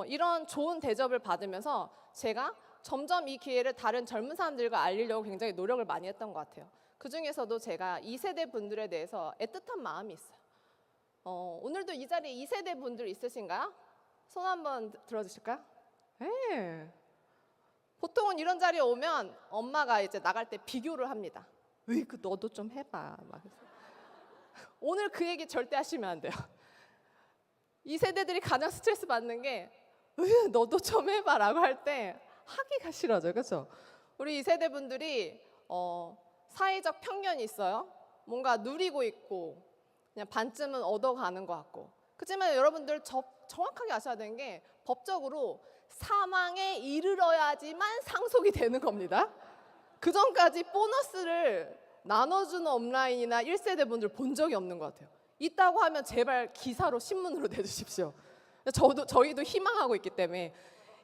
이런 좋은 대접을 받으면서 제가 점점 이 기회를 다른 젊은 사람들과 알리려고 굉장히 노력을 많이 했던 것 같아요. 그 중에서도 제가 2세대 분들에 대해서 애틋한 마음이 있어요. 오늘도 이 자리에 2세대 분들 있으신가요? 손 한번 들어주실까요? 네. 보통은 이런 자리에 오면 엄마가 이제 나갈 때 비교를 합니다. 으이그 너도 좀 해봐. 막. 오늘 그 얘기 절대 하시면 안 돼요. 2세대들이 가장 스트레스 받는 게 너도 좀 해봐라고 할 때 하기가 싫어져, 그렇죠? 우리 2세대 분들이 사회적 편견이 있어요. 뭔가 누리고 있고 그냥 반쯤은 얻어가는 것 같고. 그렇지만 여러분들 정확하게 아셔야 되는 게 법적으로 사망에 이르러야지만 상속이 되는 겁니다. 그 전까지 보너스를 나눠주는 업라인이나 1세대 분들 본 적이 없는 것 같아요. 있다고 하면 제발 기사로 신문으로 내주십시오. 저희도 희망하고 있기 때문에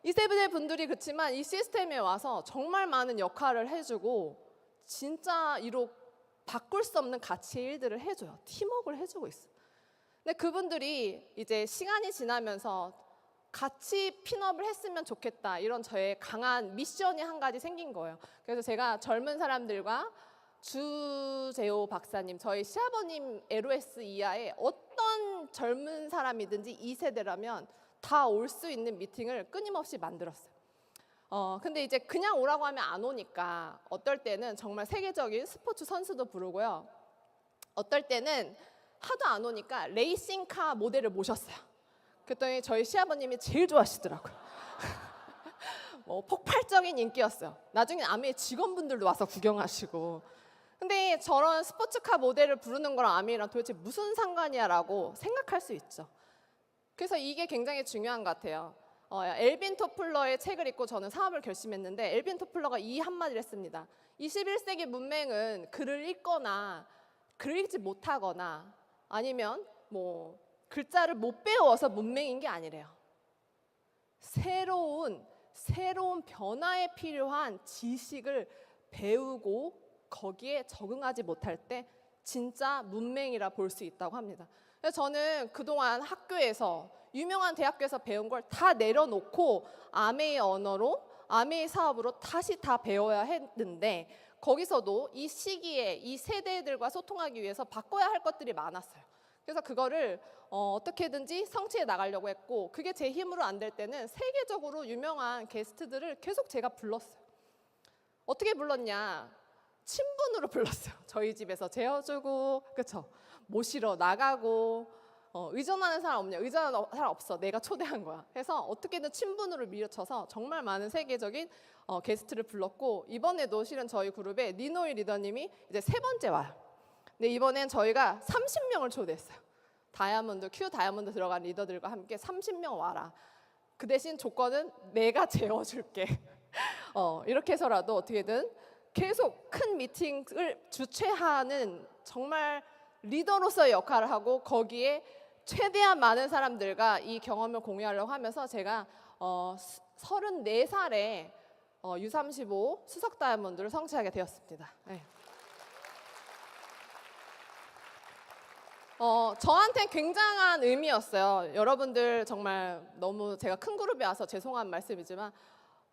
2세대 분들이 그렇지만 이 시스템에 와서 정말 많은 역할을 해주고 진짜 이로 바꿀 수 없는 가치의 일들을 해줘요. 팀워크를 해주고 있어요. 근데 그분들이 이제 시간이 지나면서 같이 핀업을 했으면 좋겠다 이런 저의 강한 미션이 한 가지 생긴 거예요. 그래서 제가 젊은 사람들과 주재호 박사님, 저희 시아버님 LOS 이하의 어떤 젊은 사람이든지 2세대라면 다 올 수 있는 미팅을 끊임없이 만들었어요. 근데 이제 그냥 오라고 하면 안 오니까 어떨 때는 정말 세계적인 스포츠 선수도 부르고요. 어떨 때는 하도 안 오니까 레이싱카 모델을 모셨어요. 그랬더니 저희 시아버님이 제일 좋아하시더라고요. 폭발적인 인기였어요. 나중에 아메 직원분들도 와서 구경하시고. 근데 저런 스포츠카 모델을 부르는 거랑 아메이랑 도대체 무슨 상관이야라고 생각할 수 있죠. 그래서 이게 굉장히 중요한 것 같아요. 엘빈 토플러의 책을 읽고 저는 사업을 결심했는데 엘빈 토플러가 이 한마디를 했습니다. 21세기 문맹은 글을 읽거나 글을 읽지 못하거나 아니면 글자를 못 배워서 문맹인 게 아니래요. 새로운 변화에 필요한 지식을 배우고 거기에 적응하지 못할 때 진짜 문맹이라 볼 수 있다고 합니다. 그래서 저는 그동안 학교에서 유명한 대학교에서 배운 걸 다 내려놓고 아메이 언어로 아메이 사업으로 다시 다 배워야 했는데 거기서도 이 시기에 이 세대들과 소통하기 위해서 바꿔야 할 것들이 많았어요. 그래서 그거를 어떻게든지 성취해 나가려고 했고 그게 제 힘으로 안 될 때는 세계적으로 유명한 게스트들을 계속 제가 불렀어요. 어떻게 불렀냐? 친분으로 불렀어요. 저희 집에서 재워주고, 그렇죠? 모시러 나가고, 의존하는 사람 없냐? 의존하는 사람 없어. 내가 초대한 거야. 해서 어떻게든 친분으로 밀어쳐서 정말 많은 세계적인 게스트를 불렀고 이번에도 실은 저희 그룹에 니노이 리더님이 이제 3번째 와요. 근데 이번엔 저희가 30명을 초대했어요. 큐 다이아몬드 들어간 리더들과 함께 30명 와라. 그 대신 조건은 내가 재워줄게. 이렇게 해서라도 어떻게든 계속 큰 미팅을 주최하는 정말 리더로서의 역할을 하고 거기에 최대한 많은 사람들과 이 경험을 공유하려고 하면서 제가 34살에 U35 수석 다이아몬드를 성취하게 되었습니다. 네. 저한테 굉장한 의미였어요. 여러분들 정말 너무 제가 큰 그룹에 와서 죄송한 말씀이지만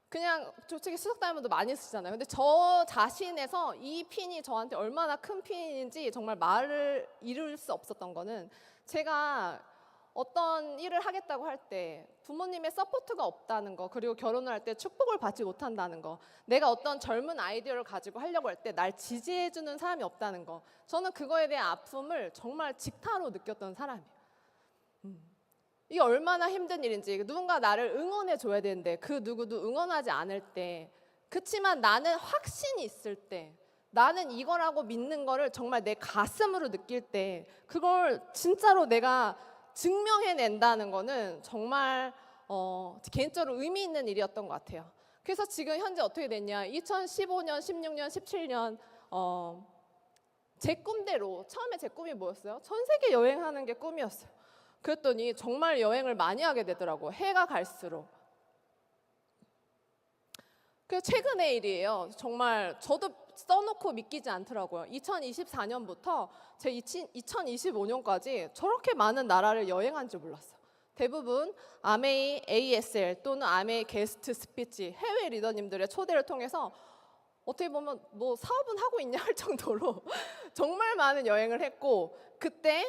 그냥 솔직히 수석 다이아몬드 많이 쓰잖아요. 근데 저 자신에서 이 핀이 저한테 얼마나 큰 핀인지 정말 말을 이룰 수 없었던 거는 제가 어떤 일을 하겠다고 할 때 부모님의 서포트가 없다는 거, 그리고 결혼을 할 때 축복을 받지 못한다는 거, 내가 어떤 젊은 아이디어를 가지고 하려고 할 때 날 지지해주는 사람이 없다는 거, 저는 그거에 대한 아픔을 정말 직타로 느꼈던 사람이에요. 이게 얼마나 힘든 일인지, 누군가 나를 응원해 줘야 되는데 그 누구도 응원하지 않을 때, 그치만 나는 확신이 있을 때, 나는 이거라고 믿는 거를 정말 내 가슴으로 느낄 때 그걸 진짜로 내가 증명해낸다는 거는 정말 개인적으로 의미 있는 일이었던 것 같아요. 그래서 지금 현재 어떻게 됐냐, 2015년, 16년, 17년 제 꿈대로, 처음에 제 꿈이 뭐였어요? 전 세계 여행하는 게 꿈이었어요. 그랬더니 정말 여행을 많이 하게 되더라고요. 해가 갈수록. 그 최근의 일이에요. 정말 저도 써놓고 믿기지 않더라고요. 2024년부터 제 2025년까지 저렇게 많은 나라를 여행한 줄 몰랐어요. 대부분 아메이 ASL 또는 아메이 게스트 스피치 해외 리더님들의 초대를 통해서 어떻게 보면 뭐 사업은 하고 있냐 할 정도로 정말 많은 여행을 했고, 그때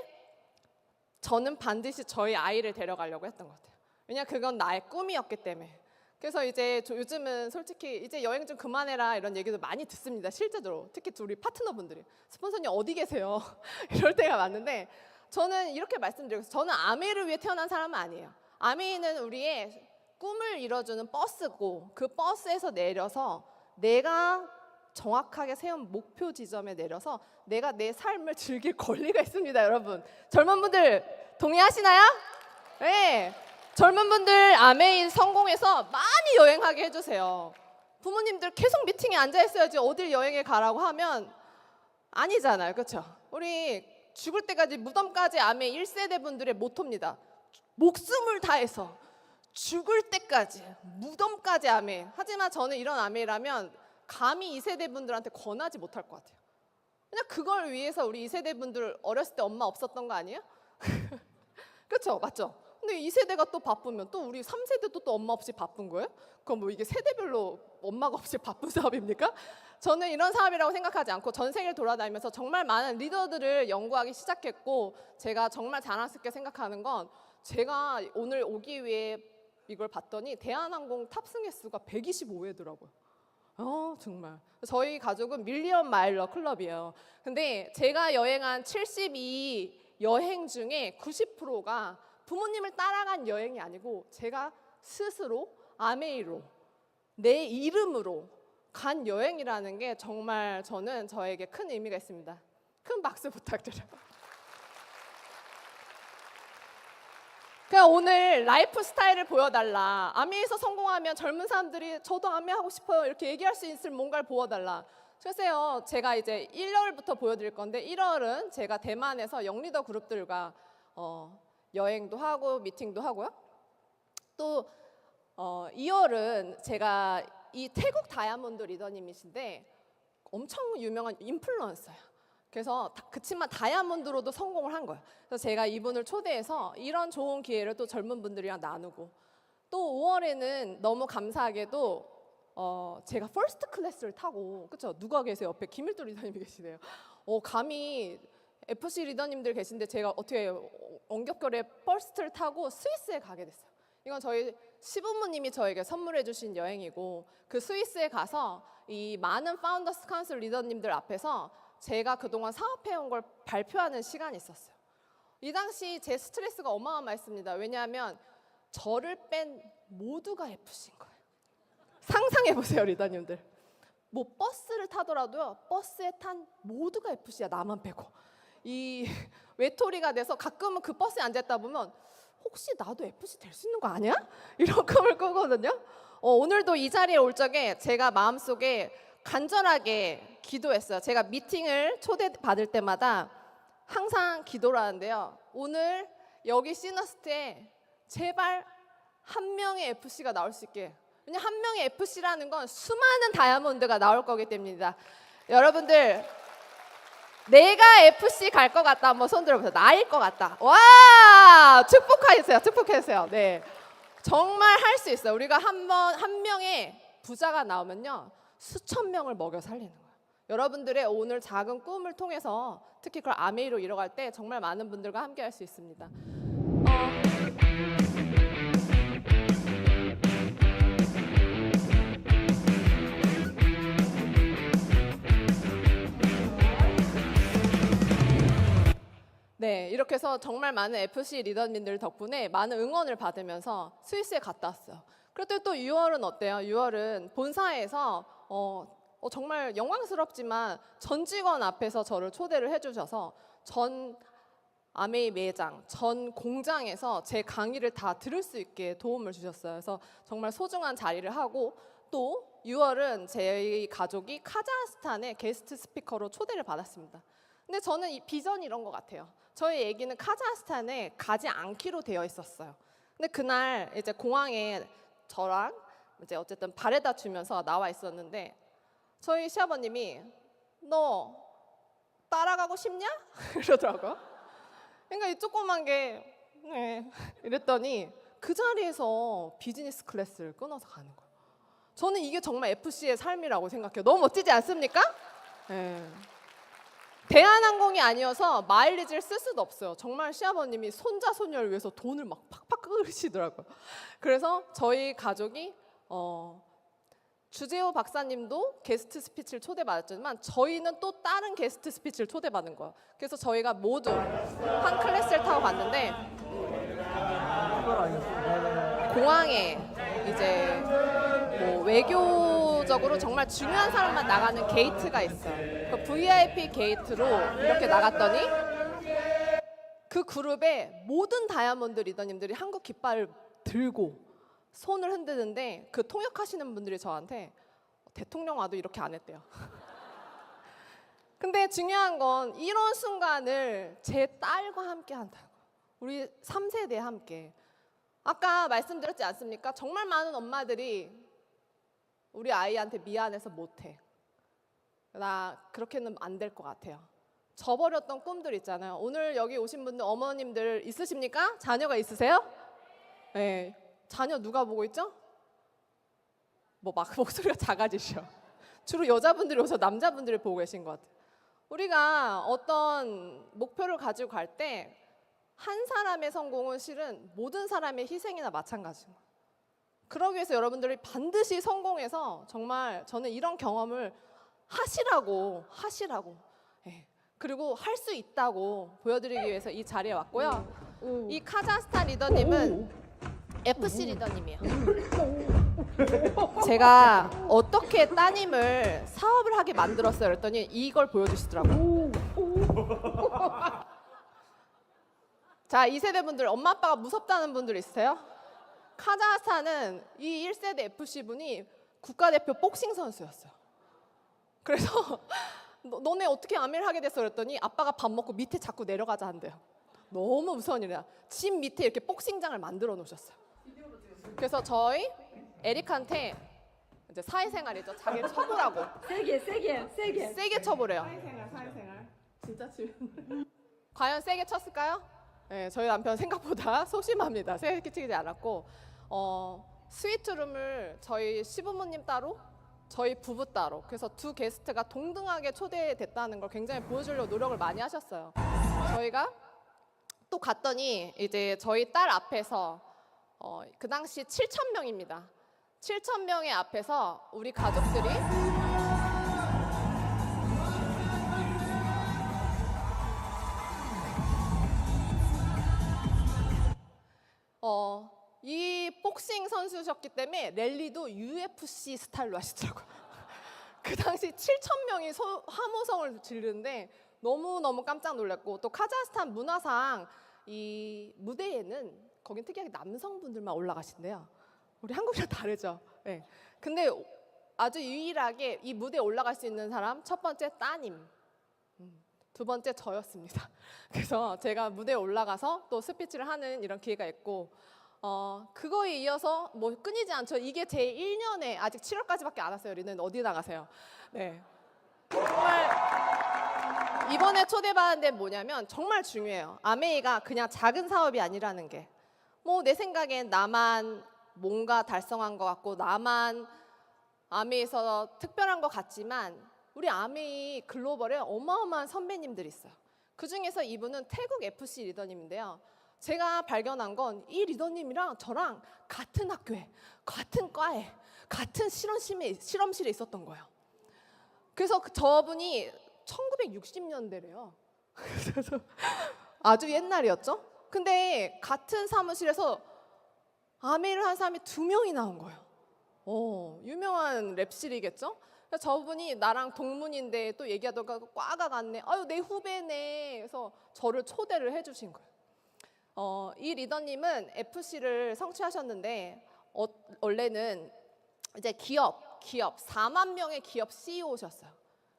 저는 반드시 저희 아이를 데려가려고 했던 것 같아요. 왜냐하면 그건 나의 꿈이었기 때문에. 그래서 이제 요즘은 솔직히 이제 여행 좀 그만해라 이런 얘기도 많이 듣습니다. 실제로 특히 우리 파트너분들이 스폰서님 어디 계세요? 이럴 때가 많은데 저는 이렇게 말씀드리고, 저는 아메이를 위해 태어난 사람은 아니에요. 아메이는 우리의 꿈을 이뤄주는 버스고 그 버스에서 내려서 내가 정확하게 세운 목표 지점에 내려서 내가 내 삶을 즐길 권리가 있습니다. 여러분, 젊은 분들 동의하시나요? 네. 젊은 분들 아메이 성공해서 많이 여행하게 해주세요. 부모님들 계속 미팅에 앉아 있어야지 어딜 여행에 가라고 하면 아니잖아요. 그렇죠? 우리 죽을 때까지 무덤까지 아메이 1세대 분들의 모토입니다. 목숨을 다해서 죽을 때까지 무덤까지 아메이. 하지만 저는 이런 아메이라면 감히 2세대 분들한테 권하지 못할 것 같아요. 그냥 그걸 위해서 우리 2세대 분들 어렸을 때 엄마 없었던 거 아니에요? 그렇죠? 맞죠? 근데 2세대가 또 바쁘면 또 우리 3세대도 또 엄마 없이 바쁜 거예요? 그럼 뭐 이게 세대별로 엄마가 없이 바쁜 사업입니까? 저는 이런 사업이라고 생각하지 않고 전 세계를 돌아다니면서 정말 많은 리더들을 연구하기 시작했고, 제가 정말 자랑스럽게 생각하는 건 제가 오늘 오기 위해 이걸 봤더니 대한항공 탑승 횟수가 125회더라고요. 정말 저희 가족은 밀리언 마일러 클럽이에요. 근데 제가 여행한 72 여행 중에 90%가 부모님을 따라간 여행이 아니고 제가 스스로 아메이로 내 이름으로 간 여행이라는 게 정말 저는 저에게 큰 의미가 있습니다. 큰 박수 부탁드려요. 그냥 오늘 라이프 스타일을 보여달라, 아메이에서 성공하면 젊은 사람들이 저도 아메이 하고 싶어요 이렇게 얘기할 수 있을 뭔가를 보여달라. 글쎄요, 제가 이제 1월부터 보여드릴 건데 1월은 제가 대만에서 영리더 그룹들과 여행도 하고 미팅도 하고요. 또 2월은 제가 이 태국 다이아몬드 리더님이신데 엄청 유명한 인플루언서예요. 그래서 그치만 다이아몬드로도 성공을 한 거예요. 그래서 제가 이분을 초대해서 이런 좋은 기회를 또 젊은 분들이랑 나누고, 또 5월에는 너무 감사하게도 제가 퍼스트 클래스를 타고, 그쵸? 누가 계세요? 옆에 김일도 리더님이 계시네요. 감히 FC 리더님들 계신데 제가 어떻게 엉겹결에 퍼스트를 타고 스위스에 가게 됐어요. 이건 저희 시부모님이 저에게 선물해 주신 여행이고, 그 스위스에 가서 이 많은 파운더스 카운슬 리더님들 앞에서 제가 그동안 사업해온 걸 발표하는 시간이 있었어요. 이 당시 제 스트레스가 어마어마했습니다. 왜냐하면 저를 뺀 모두가 FC인 거예요. 상상해보세요, 리더님들. 뭐 버스를 타더라도요, 버스에 탄 모두가 FC야, 나만 빼고. 이 외톨이가 돼서 가끔은 그 버스에 앉아있다 보면 혹시 나도 FC 될 수 있는 거 아니야? 이런 꿈을 꾸거든요. 오늘도 이 자리에 올 적에 제가 마음속에 간절하게 기도했어요. 제가 미팅을 초대받을 때마다 항상 기도를 하는데요. 오늘 여기 시너스트에 제발 한 명의 FC가 나올 수 있게. 왜냐하면 한 명의 FC라는 건 수많은 다이아몬드가 나올 거기 때문입니다. 여러분들, 내가 FC 갈 것 같다 한번 손 들어보세요. 나일 것 같다. 와, 축복해주세요. 축복해주세요. 네, 정말 할 수 있어요. 우리가 한 명의 부자가 나오면요, 수천 명을 먹여 살리는 거예요. 여러분들의 오늘 작은 꿈을 통해서 특히 그걸 아메이로 이뤄갈 때 정말 많은 분들과 함께 할 수 있습니다. 네, 이렇게 해서 정말 많은 FC 리더님들 덕분에 많은 응원을 받으면서 스위스에 갔다 왔어요. 그랬더니 또 6월은 어때요? 6월은 본사에서 정말 영광스럽지만 전 직원 앞에서 저를 초대를 해주셔서 전 아메이 매장, 전 공장에서 제 강의를 다 들을 수 있게 도움을 주셨어요. 그래서 정말 소중한 자리를 하고, 또 6월은 저희 가족이 카자흐스탄에 게스트 스피커로 초대를 받았습니다. 근데 저는 이 비전이 이런 것 같아요. 저희 애기는 카자흐스탄에 가지 않기로 되어 있었어요. 근데 그날 이제 공항에 저랑 이제 어쨌든 바래다 주면서 나와 있었는데, 저희 시아버님이 너 따라가고 싶냐? 이러더라고요. 그러니까 이 조그만 게 네, 이랬더니 그 자리에서 비즈니스 클래스를 끊어서 가는 거예요. 저는 이게 정말 FC의 삶이라고 생각해요. 너무 멋지지 않습니까? 네. 대한항공이 아니어서 마일리지를 쓸 수도 없어요. 정말 시아버님이 손자 손녀를 위해서 돈을 막 팍팍 끓이시더라고요. 그래서 저희 가족이 주재호 박사님도 게스트 스피치를 초대받았지만 저희는 또 다른 게스트 스피치를 초대받은 거예요. 그래서 저희가 모두 한 클래스를 타고 갔는데, 공항에 이제 뭐 외교적으로 정말 중요한 사람만 나가는 게이트가 있어요. 그 VIP 게이트로 이렇게 나갔더니 그 그룹의 모든 다이아몬드 리더님들이 한국 깃발을 들고 손을 흔드는데, 그 통역하시는 분들이 저한테 대통령 와도 이렇게 안 했대요. 근데 중요한 건 이런 순간을 제 딸과 함께 한다고. 우리 3세대 함께. 아까 말씀드렸지 않습니까? 정말 많은 엄마들이 우리 아이한테 미안해서 못해. 나 그렇게는 안 될 것 같아요. 저버렸던 꿈들 있잖아요. 오늘 여기 오신 분들 어머님들 있으십니까? 자녀가 있으세요? 네. 자녀 누가 보고 있죠? 뭐 막 목소리가 작아지셔. 주로 여자분들이 오셔서 남자분들이 보고 계신 것 같아요. 우리가 어떤 목표를 가지고 갈 때 한 사람의 성공은 실은 모든 사람의 희생이나 마찬가지입니다. 그러기 위해서 여러분들이 반드시 성공해서 정말 저는 이런 경험을 하시라고. 네. 그리고 할 수 있다고 보여드리기 위해서 이 자리에 왔고요. 이 카자흐스탄 리더님은 FC 리더님이에요. 제가 어떻게 따님을 사업을 하게 만들었어요 그랬더니 이걸 보여주시더라고요. 자, 2세대 분들 엄마 아빠가 무섭다는 분들 있으세요? 카자흐스탄은 이 1세대 FC분이 국가대표 복싱 선수였어요. 그래서 너네 어떻게 아메를 하게 됐어 그랬더니 아빠가 밥 먹고 밑에 자꾸 내려가자 한대요. 너무 무서운 일이야. 집 밑에 이렇게 복싱장을 만들어 놓으셨어요. 그래서 저희 에릭한테 이제 사회생활이죠. 자기 쳐보라고. 세게 쳐보래요. 사회생활. 진짜 지금. 과연 세게 쳤을까요? 네, 저희 남편 생각보다 소심합니다. 세게 치지 않았고, 스위트룸을 저희 시부모님 따로, 저희 부부 따로, 그래서 두 게스트가 동등하게 초대됐다는 걸 굉장히 보여주려고 노력을 많이 하셨어요. 저희가 또 갔더니 이제 저희 딸 앞에서 그 당시 7,000명입니다. 7,000명의 앞에서 우리 가족들이 이 복싱 선수셨기 때문에 랠리도 UFC 스타일로 하시더라고요. 그 당시 7,000명이 함호성을 지르는데 너무너무 깜짝 놀랐고, 또 카자흐스탄 문화상 이 무대에는 거긴 특이하게 남성분들만 올라가신대요. 우리 한국이랑 다르죠. 네. 근데 아주 유일하게 이 무대에 올라갈 수 있는 사람, 첫 번째 따님, 두 번째 저였습니다. 그래서 제가 무대에 올라가서 또 스피치를 하는 이런 기회가 있고, 그거에 이어서 뭐 끊이지 않죠. 이게 제 1년에 아직 7월까지밖에 안 왔어요. 우리는 어디 나가세요? 네. 정말 이번에 초대받은 데 뭐냐면 정말 중요해요. 아메이가 그냥 작은 사업이 아니라는 게, 뭐 내 생각엔 나만 뭔가 달성한 것 같고 나만 아메이에서 특별한 것 같지만, 우리 아메이 글로벌에 어마어마한 선배님들이 있어요. 그 중에서 이분은 태국 FC 리더님인데요. 제가 발견한 건 이 리더님이랑 저랑 같은 학교에, 같은 과에, 같은 실험실에 있었던 거예요. 그래서 저분이 1960년대래요. 그래서 아주 옛날이었죠. 근데 같은 사무실에서 아메이를 한 사람이 2명이 나온 거예요. 유명한 랩실이겠죠. 그래서 저분이 나랑 동문인데 또 얘기하다가 과가 같네. 아유, 내 후배네. 그래서 저를 초대를 해주신 거예요. 이 리더님은 FC를 성취하셨는데 원래는 이제 기업 4만 명의 기업 CEO셨어요.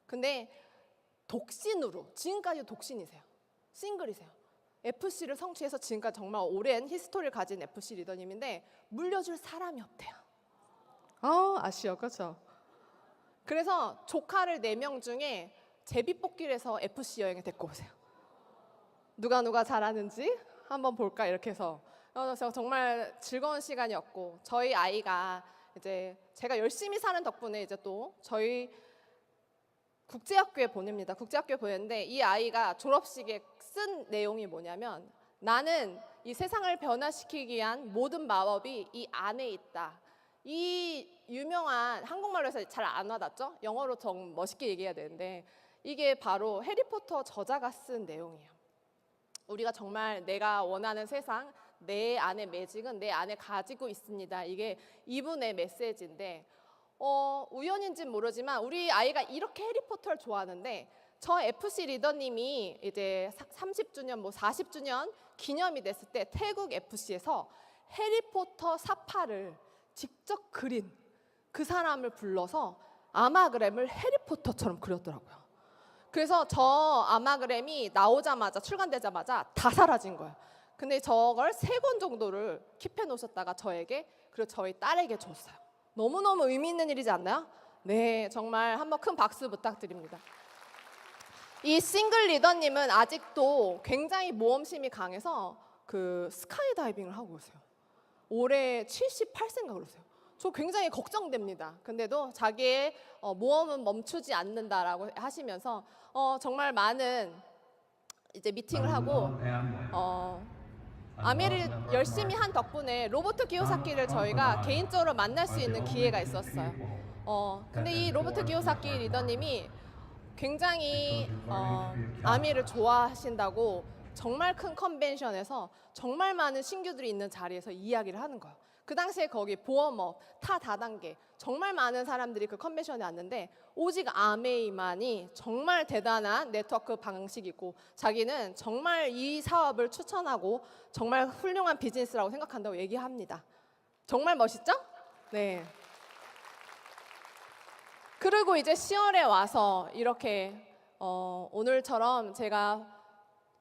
근데 독신으로 지금까지 독신이세요. 싱글이세요. FC를 성취해서 지금까지 정말 오랜 히스토리를 가진 FC 리더님인데 물려줄 사람이 없대요. 아쉬워, 그렇죠? 그래서 조카를 4명 중에 제비뽑기를 해서 FC 여행에 데리고 오세요. 누가 잘하는지 한번 볼까 이렇게 해서. 그래서 정말 즐거운 시간이었고, 저희 아이가 이제 제가 열심히 사는 덕분에 이제 또 저희 국제학교에 보냅니다. 국제학교에 보냈는데 이 아이가 졸업식에 쓴 내용이 뭐냐면, 나는 이 세상을 변화시키기 위한 모든 마법이 이 안에 있다. 이 유명한, 한국말로 해서 잘 안 와닿죠? 영어로 좀 멋있게 얘기해야 되는데, 이게 바로 해리포터 저자가 쓴 내용이에요. 우리가 정말 내가 원하는 세상, 내 안의 매직은 내 안에 가지고 있습니다. 이게 이분의 메시지인데, 우연인지는 모르지만 우리 아이가 이렇게 해리포터를 좋아하는데, 저 FC 리더님이 이제 30주년, 뭐 40주년 기념이 됐을 때 태국 FC에서 해리포터 사파를 직접 그린 그 사람을 불러서 아마그램을 해리포터처럼 그렸더라고요. 그래서 저 아마그램이 나오자마자, 출간되자마자 다 사라진 거예요. 근데 저걸 3권 정도를 킵해 놓으셨다가 저에게, 그리고 저희 딸에게 줬어요. 너무너무 의미 있는 일이지 않나요? 네, 정말 한번 큰 박수 부탁드립니다. 이 싱글 리더님은 아직도 굉장히 모험심이 강해서 그 스카이다이빙을 하고 계세요. 올해 78세인가 그러세요. 저 굉장히 걱정됩니다. 근데도 자기의 모험은 멈추지 않는다라고 하시면서 정말 많은 이제 미팅을 하고 아메를 열심히 한 덕분에 로버트 기요사키를 저희가 개인적으로 만날 수 있는 기회가 있었어요. 근데 이 로버트 기요사키 리더님이 굉장히 아미를 좋아하신다고 정말 큰 컨벤션에서 정말 많은 신규들이 있는 자리에서 이야기를 하는 거예요. 그 당시에 거기 보험업, 타 다단계 정말 많은 사람들이 그 컨벤션에 왔는데, 오직 아메이만이 정말 대단한 네트워크 방식이고, 자기는 정말 이 사업을 추천하고 정말 훌륭한 비즈니스라고 생각한다고 얘기합니다. 정말 멋있죠? 네. 그리고 이제 10월에 와서 이렇게 오늘처럼 제가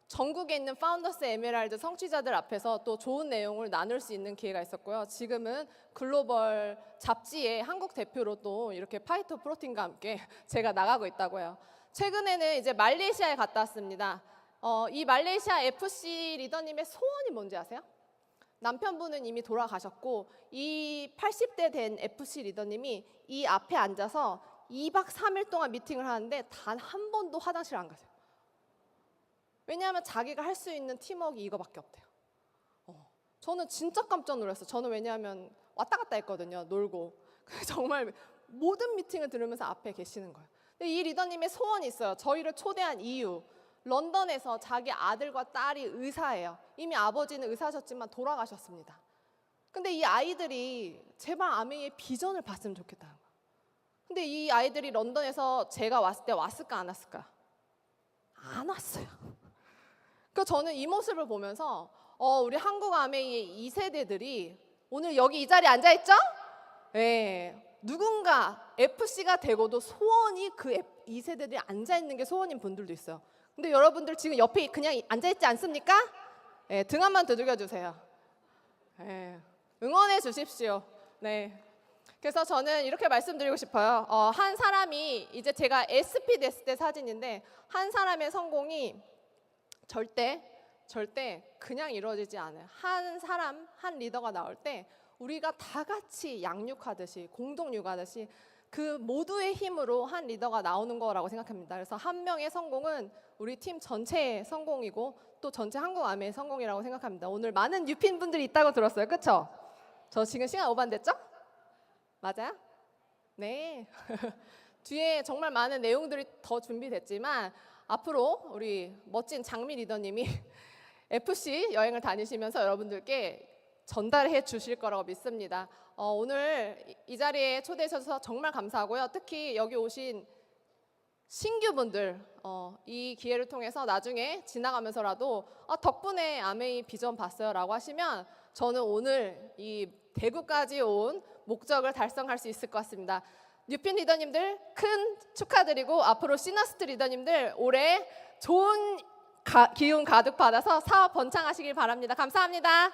전국에 있는 파운더스 에메랄드 성취자들 앞에서 또 좋은 내용을 나눌 수 있는 기회가 있었고요. 지금은 글로벌 잡지의 한국 대표로 또 이렇게 파이터 프로틴과 함께 제가 나가고 있다고 해요. 최근에는 이제 말레이시아에 갔다 왔습니다. 이 말레이시아 FC 리더님의 소원이 뭔지 아세요? 남편분은 이미 돌아가셨고 이 80대 된 FC 리더님이 이 앞에 앉아서 2박 3일 동안 미팅을 하는데 단 한 번도 화장실 안 가세요. 왜냐하면 자기가 할 수 있는 팀워크가 이거밖에 없대요. 저는 진짜 깜짝 놀랐어요. 저는 왜냐하면 왔다 갔다 했거든요. 놀고. 정말 모든 미팅을 들으면서 앞에 계시는 거예요. 근데 이 리더님의 소원이 있어요. 저희를 초대한 이유. 런던에서 자기 아들과 딸이 의사예요. 이미 아버지는 의사셨지만 돌아가셨습니다. 근데 이 아이들이 제발 아메이의 비전을 봤으면 좋겠다는 거예요. 근데 이 아이들이 런던에서 제가 왔을 때 왔을까 안 왔을까? 안 왔어요. 그 저는 이 모습을 보면서 우리 한국 아메이의 2세대들이 오늘 여기 이 자리에 앉아 있죠? 네. 누군가 FC가 되고도 소원이 그 2세대들이 앉아 있는 게 소원인 분들도 있어요. 근데 여러분들 지금 옆에 그냥 앉아 있지 않습니까? 네, 등 한번 두들겨 주세요. 네, 응원해 주십시오. 네. 그래서 저는 이렇게 말씀드리고 싶어요. 한 사람이 이제 제가 SP 됐을 때 사진인데 한 사람의 성공이 절대 그냥 이루어지지 않아요. 한 사람, 한 리더가 나올 때 우리가 다 같이 양육하듯이 공동육하듯이 그 모두의 힘으로 한 리더가 나오는 거라고 생각합니다. 그래서 한 명의 성공은 우리 팀 전체의 성공이고 또 전체 한국 아메의 성공이라고 생각합니다. 오늘 많은 뉴핀 분들이 있다고 들었어요. 그렇죠? 저 지금 시간 오반됐죠? 맞아요? 네. 뒤에 정말 많은 내용들이 더 준비됐지만 앞으로 우리 멋진 장미 리더님이 FC 여행을 다니시면서 여러분들께 전달해 주실 거라고 믿습니다. 오늘 이 자리에 초대해 주셔서 정말 감사하고요. 특히 여기 오신 신규분들 이 기회를 통해서 나중에 지나가면서라도 덕분에 아메이 비전 봤어요 라고 하시면 저는 오늘 이 대구까지 온 목적을 달성할 수 있을 것 같습니다. 뉴핀 리더님들 큰 축하드리고 앞으로 시너스트 리더님들 올해 좋은 기운 가득 받아서 사업 번창하시길 바랍니다. 감사합니다.